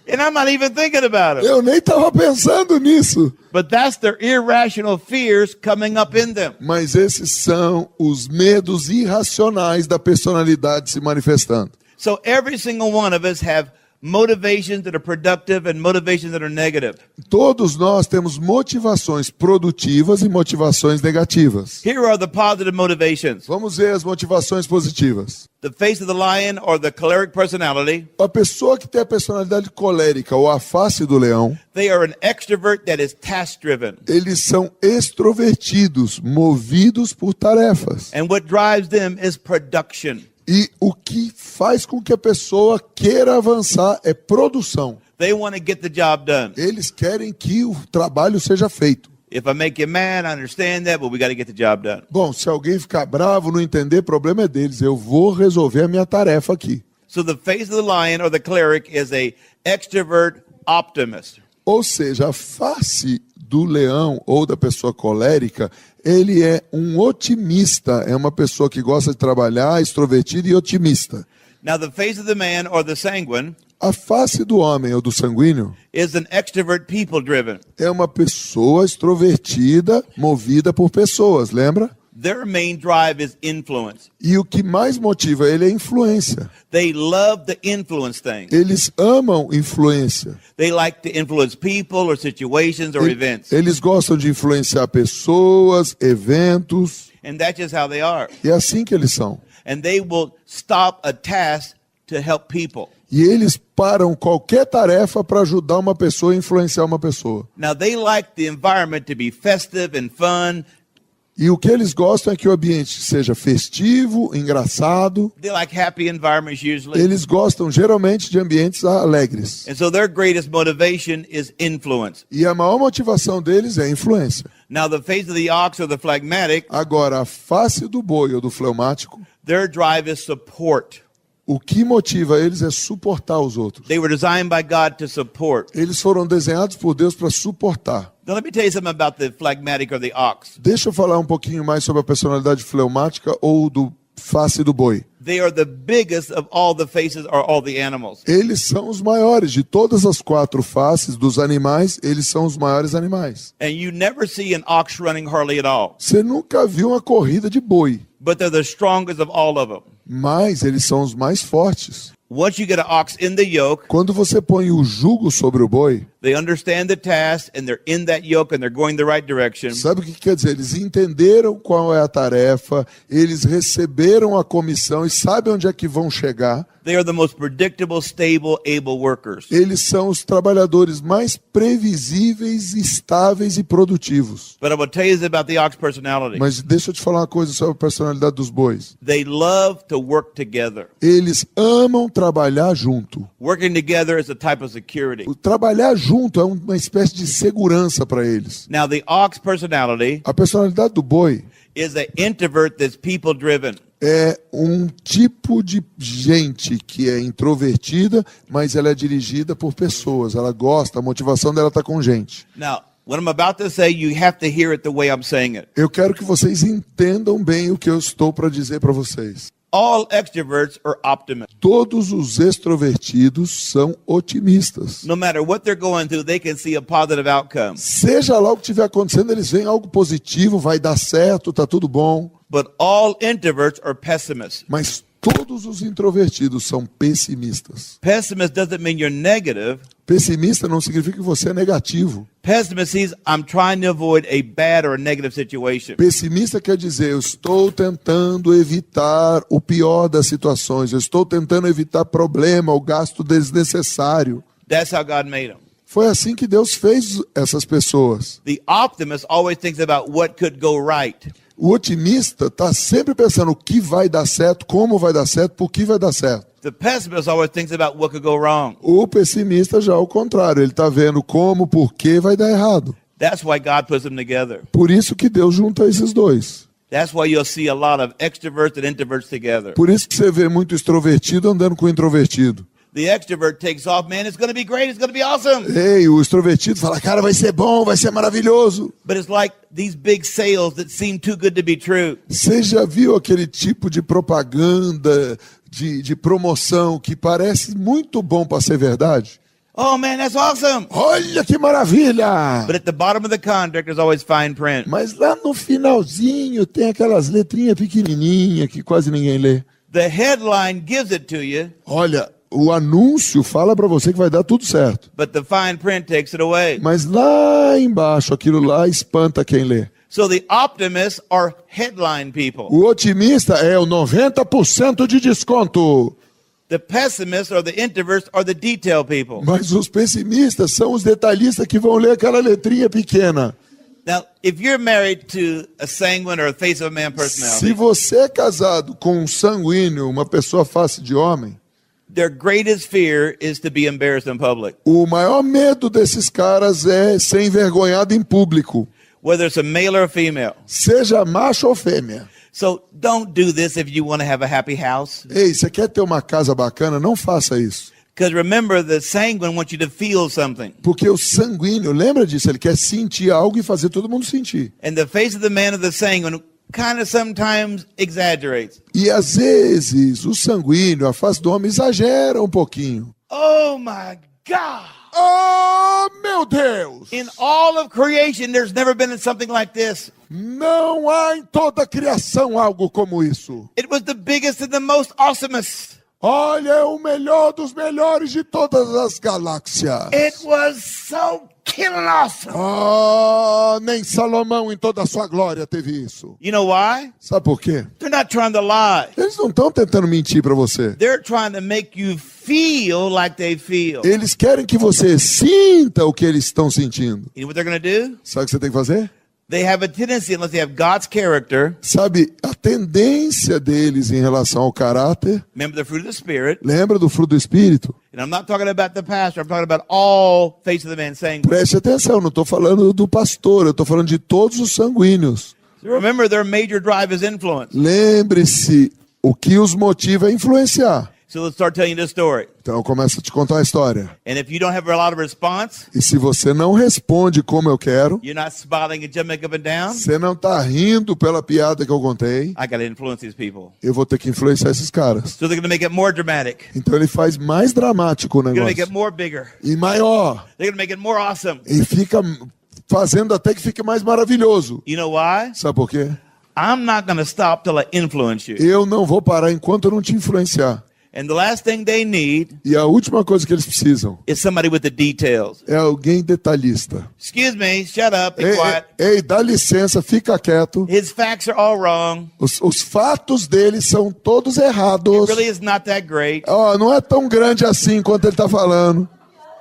And I'm not even thinking about it. Eu nem tava pensando nisso. But that's their irrational fears coming up in them. Mas esses são os medos irracionais da personalidade se manifestando. So every single one of us have motivations that are productive and motivations that are negative. Todos nós temos motivações produtivas e motivações negativas. Here are the positive motivations. Vamos ver as motivações positivas. The face of the lion or the choleric personality, A pessoa que tem a personalidade colérica ou a face do leão, they are an extrovert that is task-driven. eles são extrovertidos, movidos por tarefas. And what drives them is production. E o que faz com que a pessoa queira avançar é produção. They want to get the job done. Eles querem que o trabalho seja feito. If I make you mad, I understand that, but we got to get the job done. Bom, se alguém ficar bravo, não entender, problema é deles. Eu vou resolver a minha tarefa aqui. So the face of the lion or the choleric is a extrovert optimist. Ou seja, a face do leão ou da pessoa colérica, ele é um otimista, é uma pessoa que gosta de trabalhar, extrovertida e otimista. Now the face of the man or the sanguine A face do homem ou do sanguíneo is an extrovert people driven. é uma pessoa extrovertida, movida por pessoas, lembra? their main drive is influence. E o que mais motiva ele é influência. They love to influence things. Eles amam influência. They like to influence people or situations or events. Eles gostam de influenciar pessoas, eventos. And that's just how they are. E é assim que eles são. And they will stop a task to help people. E eles param qualquer tarefa para ajudar uma pessoa a influenciar uma pessoa. Now they like the environment to be festive and fun. E o que eles gostam é que o ambiente seja festivo, engraçado. They like happy environments usually. Eles gostam geralmente de ambientes alegres. And so their greatest motivation is influence. E a maior motivação deles é influência. Now the face of the ox or the phlegmatic, Agora, a face do boi ou do fleumático, their drive is support. o que motiva eles é suportar os outros. They were designed by God to support. Eles foram desenhados por Deus para suportar. Now let me tell you something about the phlegmatic or the ox. Deixa eu falar um pouquinho mais sobre a personalidade fleumática ou do face do boi. They are the biggest of all the faces or all the animals. Eles são os maiores de todas as 4 faces dos animais, eles são os maiores animais. And you never see an ox running hardly at all. Você nunca viu uma corrida de boi, But they're the strongest of all of them. mas eles são os mais fortes. Once you get an ox in the yoke, Quando você põe o jugo sobre o boi, they understand the task and they're in that yoke and they're going the right direction. sabe o que quer dizer? Eles entenderam qual é a tarefa, eles receberam a comissão e sabem onde é que vão chegar. They are the most predictable, stable, able workers. Eles são os trabalhadores mais previsíveis, estáveis e produtivos. But I will tell you about the ox personality. Mas deixa eu te falar uma coisa sobre a personalidade dos bois. They love to work together. Eles amam trabalhar junto. Working together is a type of security. O trabalhar junto é uma espécie de segurança para eles. Now, the ox personality A personalidade do boi is an introvert that's people driven. é um tipo de gente que é introvertida, mas ela é dirigida por pessoas. Ela gosta, a motivação dela está com gente. Now, what I'm about to say, you have to hear it the way I'm saying it. Eu quero que vocês entendam bem o que eu estou para dizer para vocês. All extroverts are optimists. Todos os extrovertidos são otimistas. No matter what they're going through, they can see a positive outcome. Seja lá o que estiver acontecendo, eles veem algo positivo, vai dar certo, tá tudo bom. But all introverts are pessimists. Mas todos os introvertidos são pessimistas. Pessimist doesn't mean you're negative. Pessimista não significa que você é negativo. Pessimist says, I'm trying to avoid a bad or a negative situation. Pessimista quer dizer, eu estou tentando evitar o pior das situações. Eu estou tentando evitar problema, o gasto desnecessário. That's how God made them. Foi assim que Deus fez essas pessoas. The optimist always thinks about what could go right. O otimista está sempre pensando o que vai dar certo, como vai dar certo, por que vai dar certo. The pessimist always thinks about what could go wrong. O pessimista já ao contrário, ele está vendo como, por que vai dar errado. That's why God puts them together. Por isso que Deus junta esses dois. That's why you'll see a lot of extroverts and introverts together. Por isso que você vê muito extrovertido andando com introvertido. The extrovert takes off, man, it's going to be great, it's going to be awesome. Ei, o extrovertido fala, cara, vai ser bom, vai ser maravilhoso. But it's like these big sales that seem too good to be true. Você já viu aquele tipo de propaganda, de promoção que parece muito bom para ser verdade? Oh man, that's awesome. Olha que maravilha! But at the bottom of the contract there's always fine print. Mas lá no finalzinho tem aquelas letrinhas pequenininhas que quase ninguém lê. The headline gives it to you, Olha, o anúncio fala para você que vai dar tudo certo. but the fine print takes it away. Mas lá embaixo, aquilo lá espanta quem lê. So the optimists are headline people. O otimista é o 90% de desconto. The pessimists or the introverts are the detail people. Mas os pessimistas são os detalhistas que vão ler aquela letrinha pequena. Now, if you're married to a sanguine or a face of a man Se personality, você é casado com um sanguíneo, uma pessoa face de homem, their greatest fear is to be embarrassed in public. o maior medo desses caras é ser envergonhado em público, Whether it's a male or a female. seja macho ou fêmea. So don't do this if you want to have a happy house. Ei, você quer ter uma casa bacana? Não faça isso. Because remember, the sanguine wants you to feel something. Porque o sanguíneo, lembra disso, ele quer sentir algo e fazer todo mundo sentir. And the face of the man of the sanguine kind of sometimes exaggerates. E às vezes o sanguíneo, a face do homem, exagera um pouquinho. Oh my God! Oh, meu Deus! In all of creation, there's never been something like this. Não há em toda a criação algo como isso. It was the biggest and the most awesomest. Olha, é o melhor dos melhores de todas as galáxias. It was so killing awesome. Ah, nem Salomão em toda a sua glória teve isso. You know why? Sabe por quê? They're not trying to lie. Eles não estão tentando mentir para você. They're trying to make you feel like they feel. Eles querem que você sinta o que eles estão sentindo. You know what they're going to do? Sabe o que você tem que fazer? They have a tendency, unless they have God's character. Sabe, a tendência deles em relação ao caráter. Remember the fruit of the Spirit. Lembra do fruto do Espírito? And I'm not talking about the pastor. I'm talking about all face of the man saying. Preste atenção, não estou falando do pastor, eu estou falando de todos os sanguíneos. Remember, their major drive is influence. Lembre-se, o que os motiva a influenciar. So let's start telling you this story. Então eu começo a te contar uma história. And if you don't have a lot of response, E se você não responde como eu quero, you're not smiling and jumping up and down, você não está rindo pela piada que eu contei, I got to influence these people. eu vou ter que influenciar esses caras. So they're going to make it more dramatic. Então ele faz mais dramático o They're going to make it negócio. more bigger. E maior. They're going to make it more awesome. E fica fazendo até que fique mais maravilhoso. You know why? Sabe por quê? I'm not going to stop till I influence you. Eu não vou parar enquanto eu não te influenciar. And the last thing they need E a última coisa que eles precisam is somebody with the details. é alguém detalhista. Excuse me, shut up, be Ei, quiet. ei, dá licença, fica quieto. His facts are all wrong. Os fatos deles são todos It errados. really is not that great. Ó, não é tão grande assim quanto ele tá falando.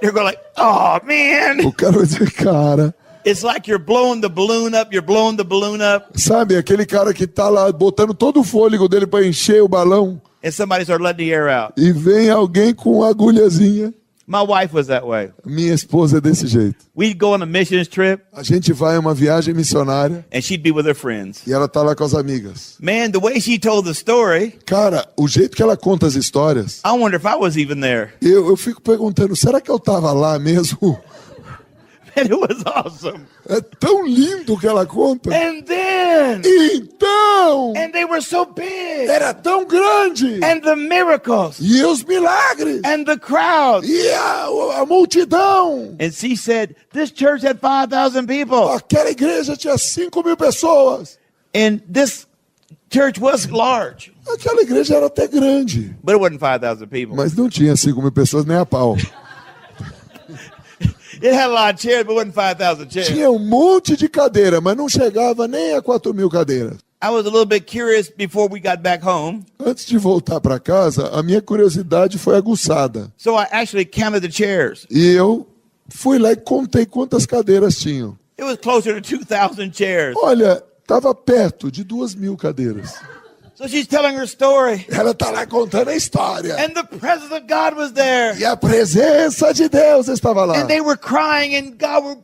You're going like, oh man. O cara vai dizer, cara, It's like you're blowing the balloon up, you're blowing the balloon up, sabe, aquele cara que tá lá botando todo o fôlego dele para encher o balão and somebody started letting the air out. e vem alguém com uma agulhazinha. My wife was that way. Minha esposa é desse jeito. We'd go on a missions trip, A gente vai a uma viagem missionária and she'd be with her friends. e ela tá lá com as amigas. Man, the way she told the story, Cara, o jeito que ela conta as histórias, I wonder if I was even there. eu fico perguntando, será que eu tava lá mesmo? And it was awesome. É tão lindo que ela conta. And then, Então, and they were so big. era tão grande. And the miracles, E os milagres. and the crowds. E a multidão. And she said, this church had 5,000 people. Aquela igreja tinha 5.000 pessoas. And this church was large, Aquela igreja era até grande. but it wasn't 5,000 people. Mas não tinha 5.000 pessoas nem a pau. It had a lot of chairs, but it wasn't 5,000 chairs. Tinha um monte de cadeira, mas não chegava nem a 4.000 cadeiras. I was a little bit curious before we got back home, Antes de voltar para casa, a minha curiosidade foi aguçada. so I actually counted the chairs. E eu fui lá e contei quantas cadeiras tinham. It was closer to 2,000 chairs. Olha, estava perto de 2.000 cadeiras. So she's telling her story, Ela está lá contando a história. and the presence of God was there. E a presença de Deus estava lá. And they were crying, and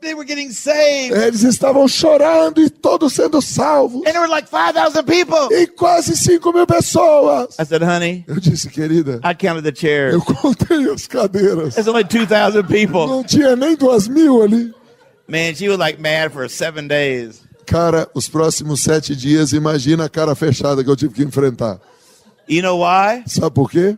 they were getting saved. Eles estavam chorando e todos sendo salvos. And there were like 5,000 people. E quase 5.000 pessoas. I said, honey, Eu disse, querida, I counted the chairs. eu contei as cadeiras. There's only 2,000 people. Não tinha nem 2.000 ali. Man, she was like mad for 7 days. Cara, os próximos 7 dias, imagina a cara fechada que eu tive que enfrentar. You know why? Sabe por quê?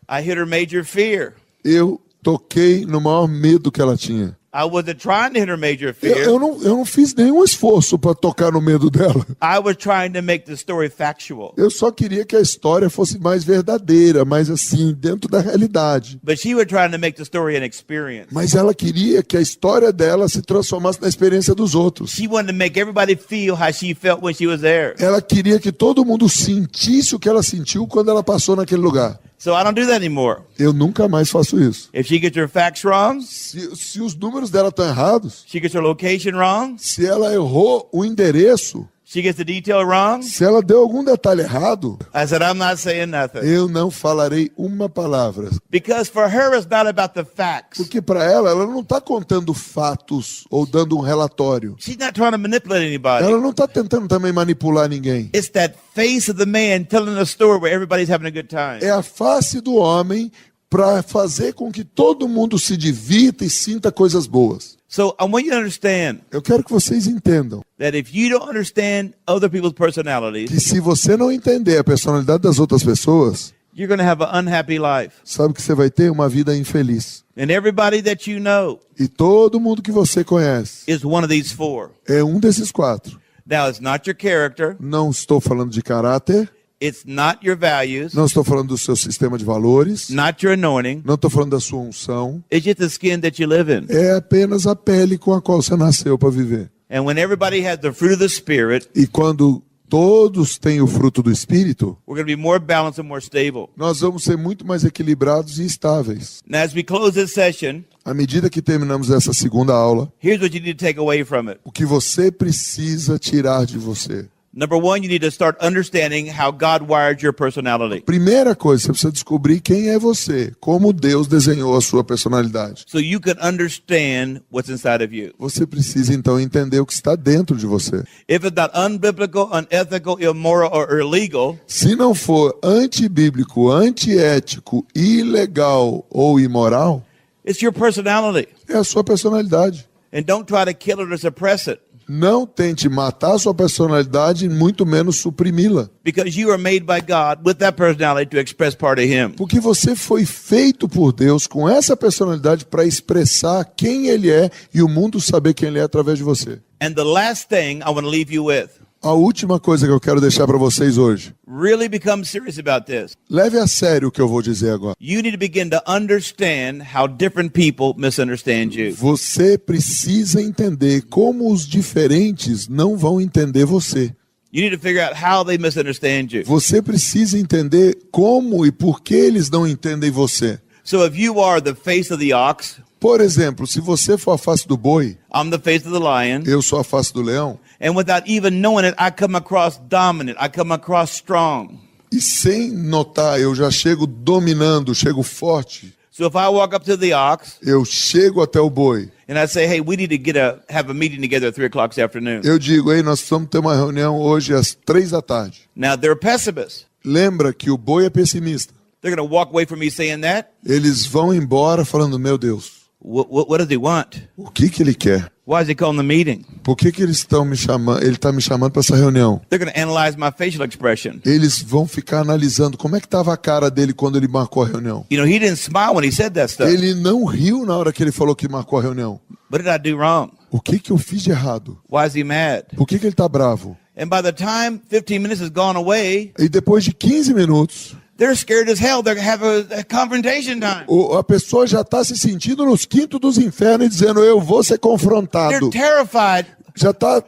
I hit her major fear. Eu toquei no maior medo que ela tinha. I wasn't trying to hit her major Eu, fear. eu não fiz nenhum esforço para tocar no medo dela. I was trying to make the story factual. Eu só queria que a história fosse mais verdadeira, mais assim, dentro da realidade. But she was trying to make the story an experience. Mas ela queria que a história dela se transformasse na experiência dos outros. She wanted to make everybody feel how she felt when she was there. Ela queria que todo mundo sentisse o que ela sentiu quando ela passou naquele lugar. So I don't do that anymore. Eu nunca mais faço isso. If she gets her facts wrong, Se os números dela estão errados, she gets her location wrong, se ela errou o endereço, she gets the detail wrong, se ela deu algum detalhe errado, I said, I'm not saying nothing. eu não falarei uma palavra. Because for her, it's not about the facts. Porque para ela não está contando fatos ou dando um relatório. She's not trying to manipulate anybody. Ela não está tentando também manipular ninguém. It's that face of the man telling a story where everybody's having a good time. É a face do homem para fazer com que todo mundo se divirta e sinta coisas boas. So I want you to understand Eu quero que vocês entendam that if you don't understand other people's personalities, que se você não entender a personalidade das outras pessoas, you're going to have an unhappy life. sabe que você vai ter uma vida infeliz. And everybody that you know E todo mundo que você conhece is one of these four. é um desses 4. Now, it's not your character. Não estou falando de caráter, It's not your values. não estou falando do seu sistema de valores, Not your anointing. não estou falando da sua unção. It's just the skin that you live in. É apenas a pele com a qual você nasceu para viver. And when everybody has the fruit of the Spirit, E quando todos têm o fruto do Espírito, we're going to be more balanced and more stable. nós vamos ser muito mais equilibrados e estáveis. Now, as we close this session, À medida que terminamos essa segunda aula, here's what you need to take away from it. o que você precisa tirar de você? Number one, you need to start understanding how God wired your personality. Primeira coisa, você precisa descobrir quem é você, como Deus desenhou a sua personalidade. So you can understand what's inside of you. Você precisa então entender o que está dentro de você. If it's not unbiblical, unethical, immoral, or illegal, Se não for antibíblico, antiético, ilegal ou imoral, it's your personality. é a sua personalidade. And don't try to kill it or suppress it, Não tente matar a sua personalidade, muito menos suprimi-la. because you are made by God with that personality to express part of Him. Porque você foi feito por Deus com essa personalidade para expressar quem Ele é e o mundo saber quem Ele é através de você. And the last thing I want to leave you with, A última coisa que eu quero deixar para vocês hoje. really become serious about this. Leve a sério o que eu vou dizer agora. You need to begin to understand how different people misunderstand you. Você precisa entender como os diferentes não vão entender você. You need to figure out how they misunderstand you. Você precisa entender como e por que eles não entendem você. So if you are the face of the ox, Por exemplo, se você for a face do boi, I'm the face of the lion, eu sou a face do leão, and without even knowing it, I come across dominant, I come across strong. e sem notar, eu já chego dominando, chego forte. So if I walk up to the ox Eu chego até o boi. and I say, hey, we need to have a meeting together at 3 o'clock this afternoon. Eu digo, ei, nós precisamos ter uma reunião hoje às 3 da tarde. Now they're pessimists. Lembra que o boi é pessimista. They're going to walk away from me saying that. Eles vão embora falando, meu Deus, What does he want? o que ele quer? Why is he calling the meeting? Por que eles estão me chamando? Ele está me chamando para essa reunião. They're going to analyze my facial expression. Eles vão ficar analisando como é que estava a cara dele quando ele marcou a reunião. You know, he didn't smile when he said that stuff. Ele não riu na hora que ele falou que marcou a reunião. What did I do wrong? O que eu fiz de errado? Why is he mad? Por que ele está bravo? And by the time 15 minutes has gone away, E depois de 15 minutos, they're scared as hell. They're going to have a confrontation time. a pessoa já está se sentindo nos quintos dos infernos e dizendo, eu vou ser confrontado. They're terrified. Já está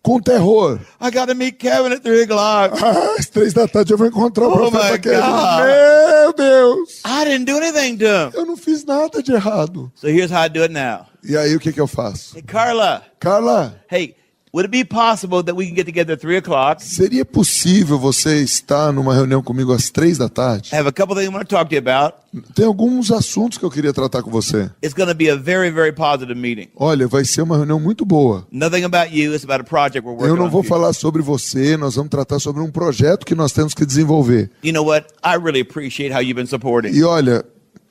com terror. I got to meet Kevin at 3 o'clock. Às 3 da tarde eu vou encontrar o Oh profeta my Kevin. God. Meu Deus! I didn't do anything to him. Eu não fiz nada de errado. So here's how I do it now. E aí o que eu faço? Hey, Carla, Carla, hey, would it be possible that we can get together at 3 o'clock? seria possível você estar numa reunião comigo às 3 da tarde? I have a couple things I want to talk to you about. Tem alguns assuntos que eu queria tratar com você. It's going to be a very, very positive meeting. Olha, vai ser uma reunião muito boa. Nothing about you. It's about a project we're working Eu não on. vou falar sobre você, nós vamos tratar sobre um projeto que nós temos que desenvolver. You know what? I really appreciate how you've been supporting. E olha,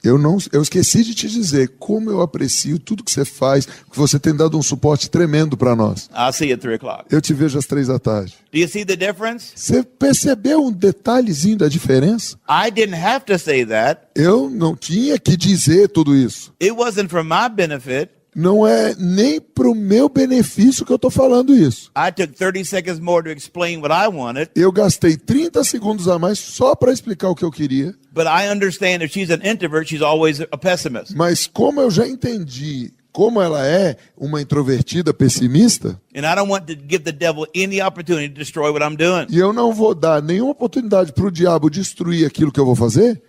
eu esqueci de te dizer como eu aprecio tudo que você faz, que você tem dado um suporte tremendo para nós. I'll see you at 3 o'clock. Eu te vejo às 3 da tarde. Do you see the difference? Você percebeu um detalhezinho da diferença? I didn't have to say that. Eu não tinha que dizer tudo isso. It wasn't for my benefit. Não é nem para o meu benefício que eu estou falando isso. I took 30 seconds more to explain what I wanted, Eu gastei 30 segundos a mais só para explicar o que eu queria. but I understand if she's an introvert, she's always a pessimist. Mas como eu já entendi como ela é uma introvertida pessimista, And I don't want to give the devil any opportunity to destroy what I'm doing. e eu não vou dar nenhuma oportunidade para o diabo destruir aquilo que eu vou fazer,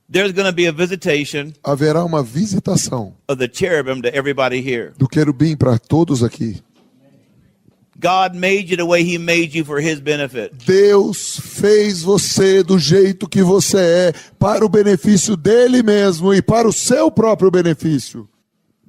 There's going to be a visitation haverá uma visitação of the cherubim to everybody here. do querubim para todos aqui. God made you the way he made you for his benefit. Deus fez você do jeito que você é, para o benefício dele mesmo e para o seu próprio benefício.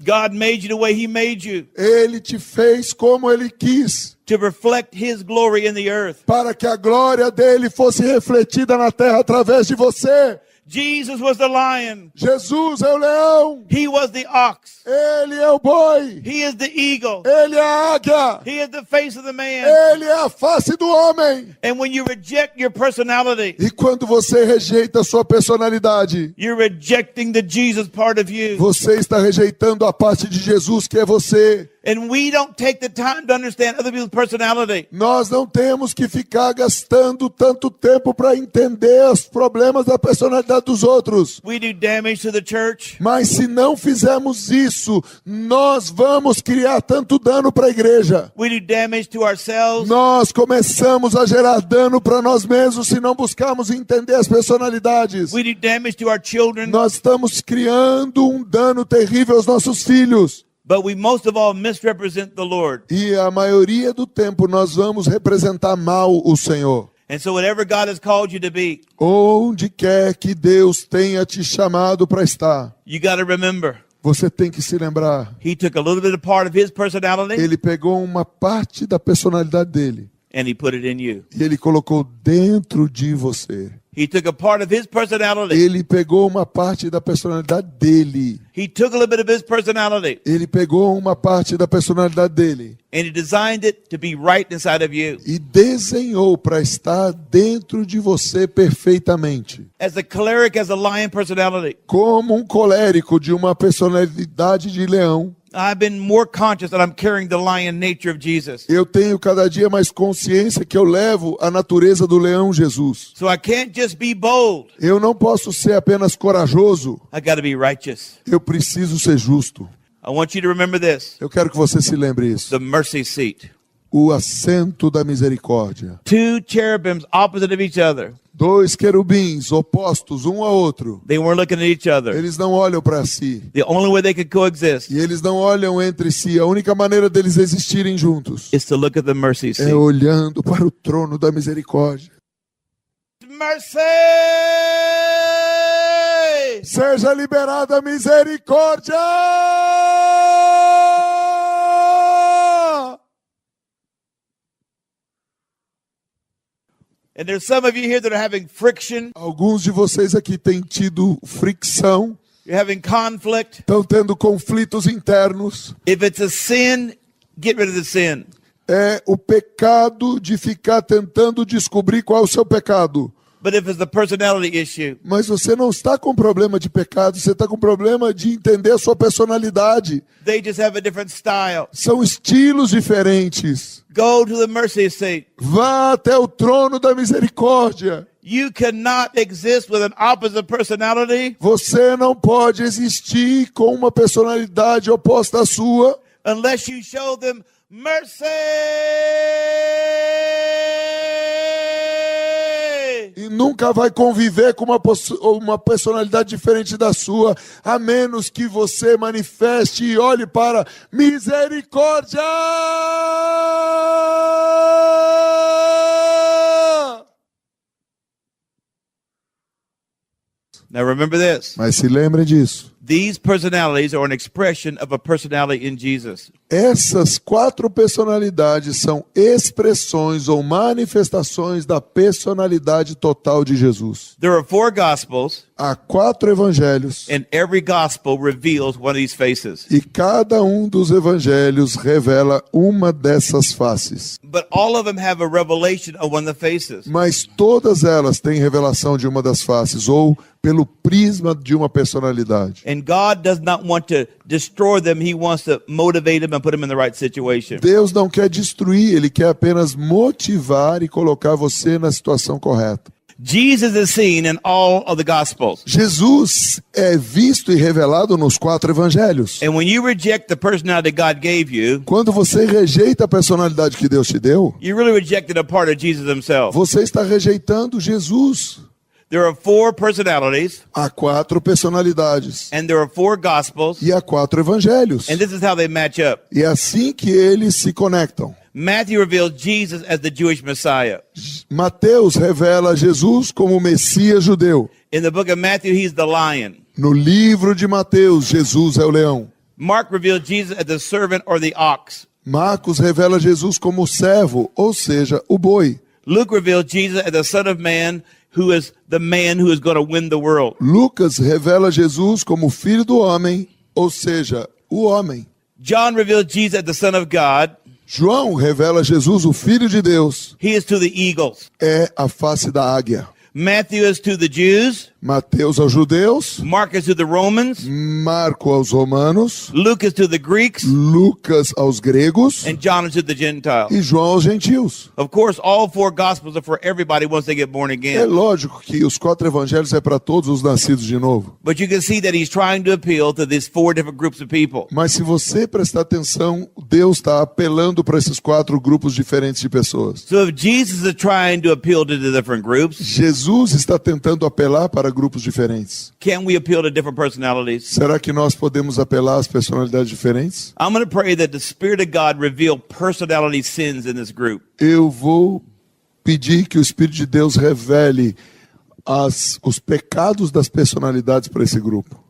God made you the way he made you Ele te fez como ele quis, to reflect his glory in the earth, para que a glória dele fosse refletida na terra através de você. Jesus was the lion. Jesus é o leão. He was the ox. Ele é o boi. He is the eagle. Ele é a águia. He is the face of the man. Ele é a face do homem. And when you reject your personality, E quando você rejeita a sua personalidade, you're rejecting the Jesus part of you. você está rejeitando a parte de Jesus que é você. And we don't take the time to understand other people's personality. Nós não temos que ficar gastando tanto tempo para entender os problemas da personalidade dos outros. We do damage to the church. Mas se não fizermos isso, nós vamos criar tanto dano para a igreja. We do damage to ourselves. Nós começamos a gerar dano para nós mesmos se não buscarmos entender as personalidades. We do damage to our children. Nós estamos criando um dano terrível aos nossos filhos. But we most of all misrepresent the Lord. E a maioria do tempo nós vamos representar mal o Senhor. And so whatever God has called you to be, Onde quer que Deus tenha te chamado para estar, you got to remember, você tem que se lembrar. He took a little bit of part of His personality Ele pegou uma parte da personalidade dele and He put it in you. e ele colocou dentro de você. He took a part of His personality. Ele pegou uma parte da personalidade dele. He took a little bit of His personality Ele pegou uma parte da personalidade dele and He designed it to be right inside of you. e desenhou para estar dentro de você perfeitamente. As a choleric has a lion personality, Como um colérico de uma personalidade de leão, I've been more conscious that I'm carrying the lion nature of Jesus. eu tenho cada dia mais consciência que eu levo a natureza do leão Jesus. So I can't just be bold. Eu não posso ser apenas corajoso, I got to be righteous. eu preciso ser justo. I want you to remember this. Eu quero que você se lembre isso. The mercy seat. O assento da misericórdia. Two cherubims opposite of each other. 2 querubins opostos um ao outro. They weren't looking at each other. Eles não olham para si. The only way they could coexist E eles não olham entre si. A única maneira deles existirem juntos is to look at the mercy é seat. olhando para o trono da misericórdia. Mercy! Seja liberada a misericórdia! And there's some of you here that are having friction. Alguns de vocês aqui têm tido fricção, You're having conflict. estão tendo conflitos internos. If it's a sin, get rid of the sin. É o pecado de ficar tentando descobrir qual é o seu pecado. But if it's a personality issue, Mas você não está com problema de pecado, você está com problema de entender a sua personalidade. they just have a different style. São estilos diferentes. Go to the mercy seat. Vá até o trono da misericórdia. You cannot exist with an opposite personality Você não pode existir com uma personalidade oposta à sua unless you show them mercy. e nunca vai conviver com uma personalidade diferente da sua, a menos que você manifeste e olhe para misericórdia. Now remember this. Mas se lembre disso. These personalities are an expression of a personality in Jesus. Essas 4 personalidades são expressões ou manifestações da personalidade total de Jesus. There are 4 gospels, Há 4 evangelhos and every gospel reveals one of these faces. e cada um dos evangelhos revela uma dessas faces. But all of them have a revelation of one of the faces. Mas todas elas têm revelação de uma das faces ou pelo prisma de uma personalidade. And God does not want to destroy them. He wants to motivate them and put them in the right situation. Deus não quer destruir, ele quer apenas motivar e colocar você na situação correta. Jesus is seen in all of the gospels. Jesus é visto e revelado nos 4 evangelhos. And when you reject the personality God gave you, Quando você rejeita a personalidade que Deus te deu, you really rejected a part of Jesus himself. você está rejeitando Jesus. There are 4 personalities, Há 4 personalidades and there are 4 gospels, e há 4 evangelhos. and this is how they match up. E é assim que eles se conectam. Matthew reveals Jesus as the Jewish Messiah. Mateus revela Jesus como o Messias judeu. In the book of Matthew, he's the lion. No livro de Mateus, Jesus é o leão. Mark reveals Jesus as the servant or the ox. Marcos revela Jesus como o servo, ou seja, o boi. Luke reveals Jesus as the Son of Man who is the man who is going to win the world. Lucas revela Jesus como filho do homem, ou seja, o homem. John reveals Jesus as the Son of God. João revela Jesus, o filho de Deus. He is to the eagles. É a face da águia. Matthew is to the Jews. Mateus aos judeus, Mark is to the Romans. Marco aos romanos, Luke is to the Greeks. Lucas aos gregos And John is to the Gentiles. e João aos gentios. Of course, all four Gospels are for everybody once they get born É again. lógico que os 4 evangelhos é para todos os nascidos de novo. But you can see that he's trying to appeal to these 4 different groups of people. Mas se você prestar atenção, Deus está apelando para esses 4 grupos diferentes de pessoas. So if Jesus is trying to appeal to the different groups, Jesus está tentando apelar para grupos diferentes. can we appeal to different personalities? Será que nós podemos apelar às personalidades diferentes? I'm going to pray that the Spirit of God reveal personality sins in this group. Eu vou pedir que o Espírito de Deus revele os pecados das personalidades para esse grupo.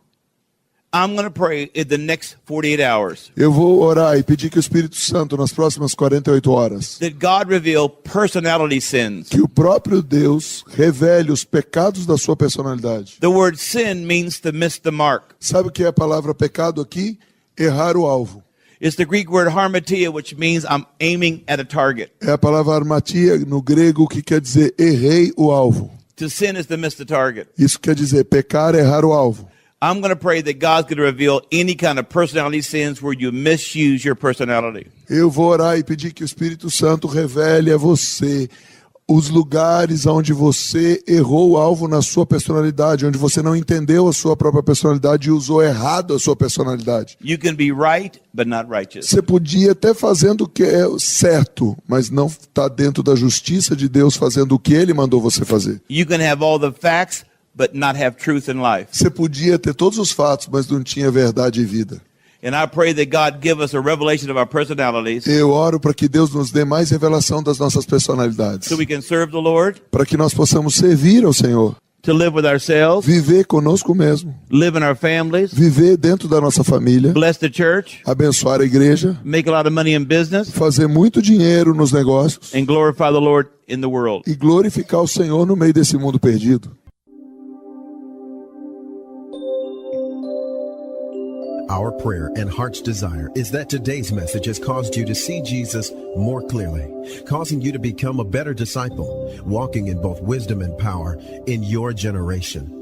I'm going to pray in the next 48 hours Eu vou orar e pedir que o Espírito Santo, nas próximas 48 horas, that God reveal personality sins. que o próprio Deus revele os pecados da sua personalidade. The word sin means to miss the mark. Sabe o que é a palavra pecado aqui? Errar o alvo. It's the Greek word harmatia, which means I'm aiming at a target. É a palavra armatia no grego que quer dizer errei o alvo. To sin is to miss the target. Isso quer dizer pecar é errar o alvo. I'm going to pray that God's going to reveal any kind of personality sins where you misuse your personality. Eu vou orar e pedir que o Espírito Santo revele a você os lugares onde você errou o alvo na sua personalidade, onde você não entendeu a sua própria personalidade e usou errado a sua personalidade. You can be right, but not righteous. Você podia até fazendo o que é certo, mas não está dentro da justiça de Deus fazendo o que Ele mandou você fazer. You can have all the facts, but not have truth in life. Você podia ter todos os fatos, mas não tinha verdade e vida. And I pray that God give us a revelation of our personalities Eu oro para que Deus nos dê mais revelação das nossas personalidades, so we can serve the Lord, para que nós possamos servir ao Senhor, to live with ourselves, viver conosco mesmo, live in our families, viver dentro da nossa família, bless the church, abençoar a igreja, make a lot of money in business, fazer muito dinheiro nos negócios and glorify the Lord in the world. e glorificar o Senhor no meio desse mundo perdido. Our prayer and heart's desire is that today's message has caused you to see Jesus more clearly, causing you to become a better disciple, walking in both wisdom and power in your generation.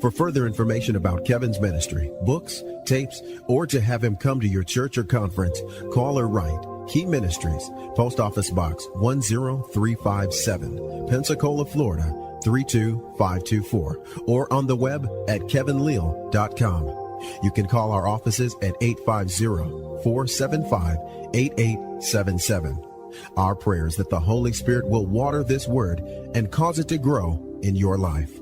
For further information about Kevin's ministry, books, tapes, or to have him come to your church or conference, call or write Key Ministries, Post Office Box 10357, Pensacola, Florida 32524, or on the web at kevinleal.com. You can call our offices at 850-475-8877. Our prayer is that the Holy Spirit will water this word and cause it to grow in your life.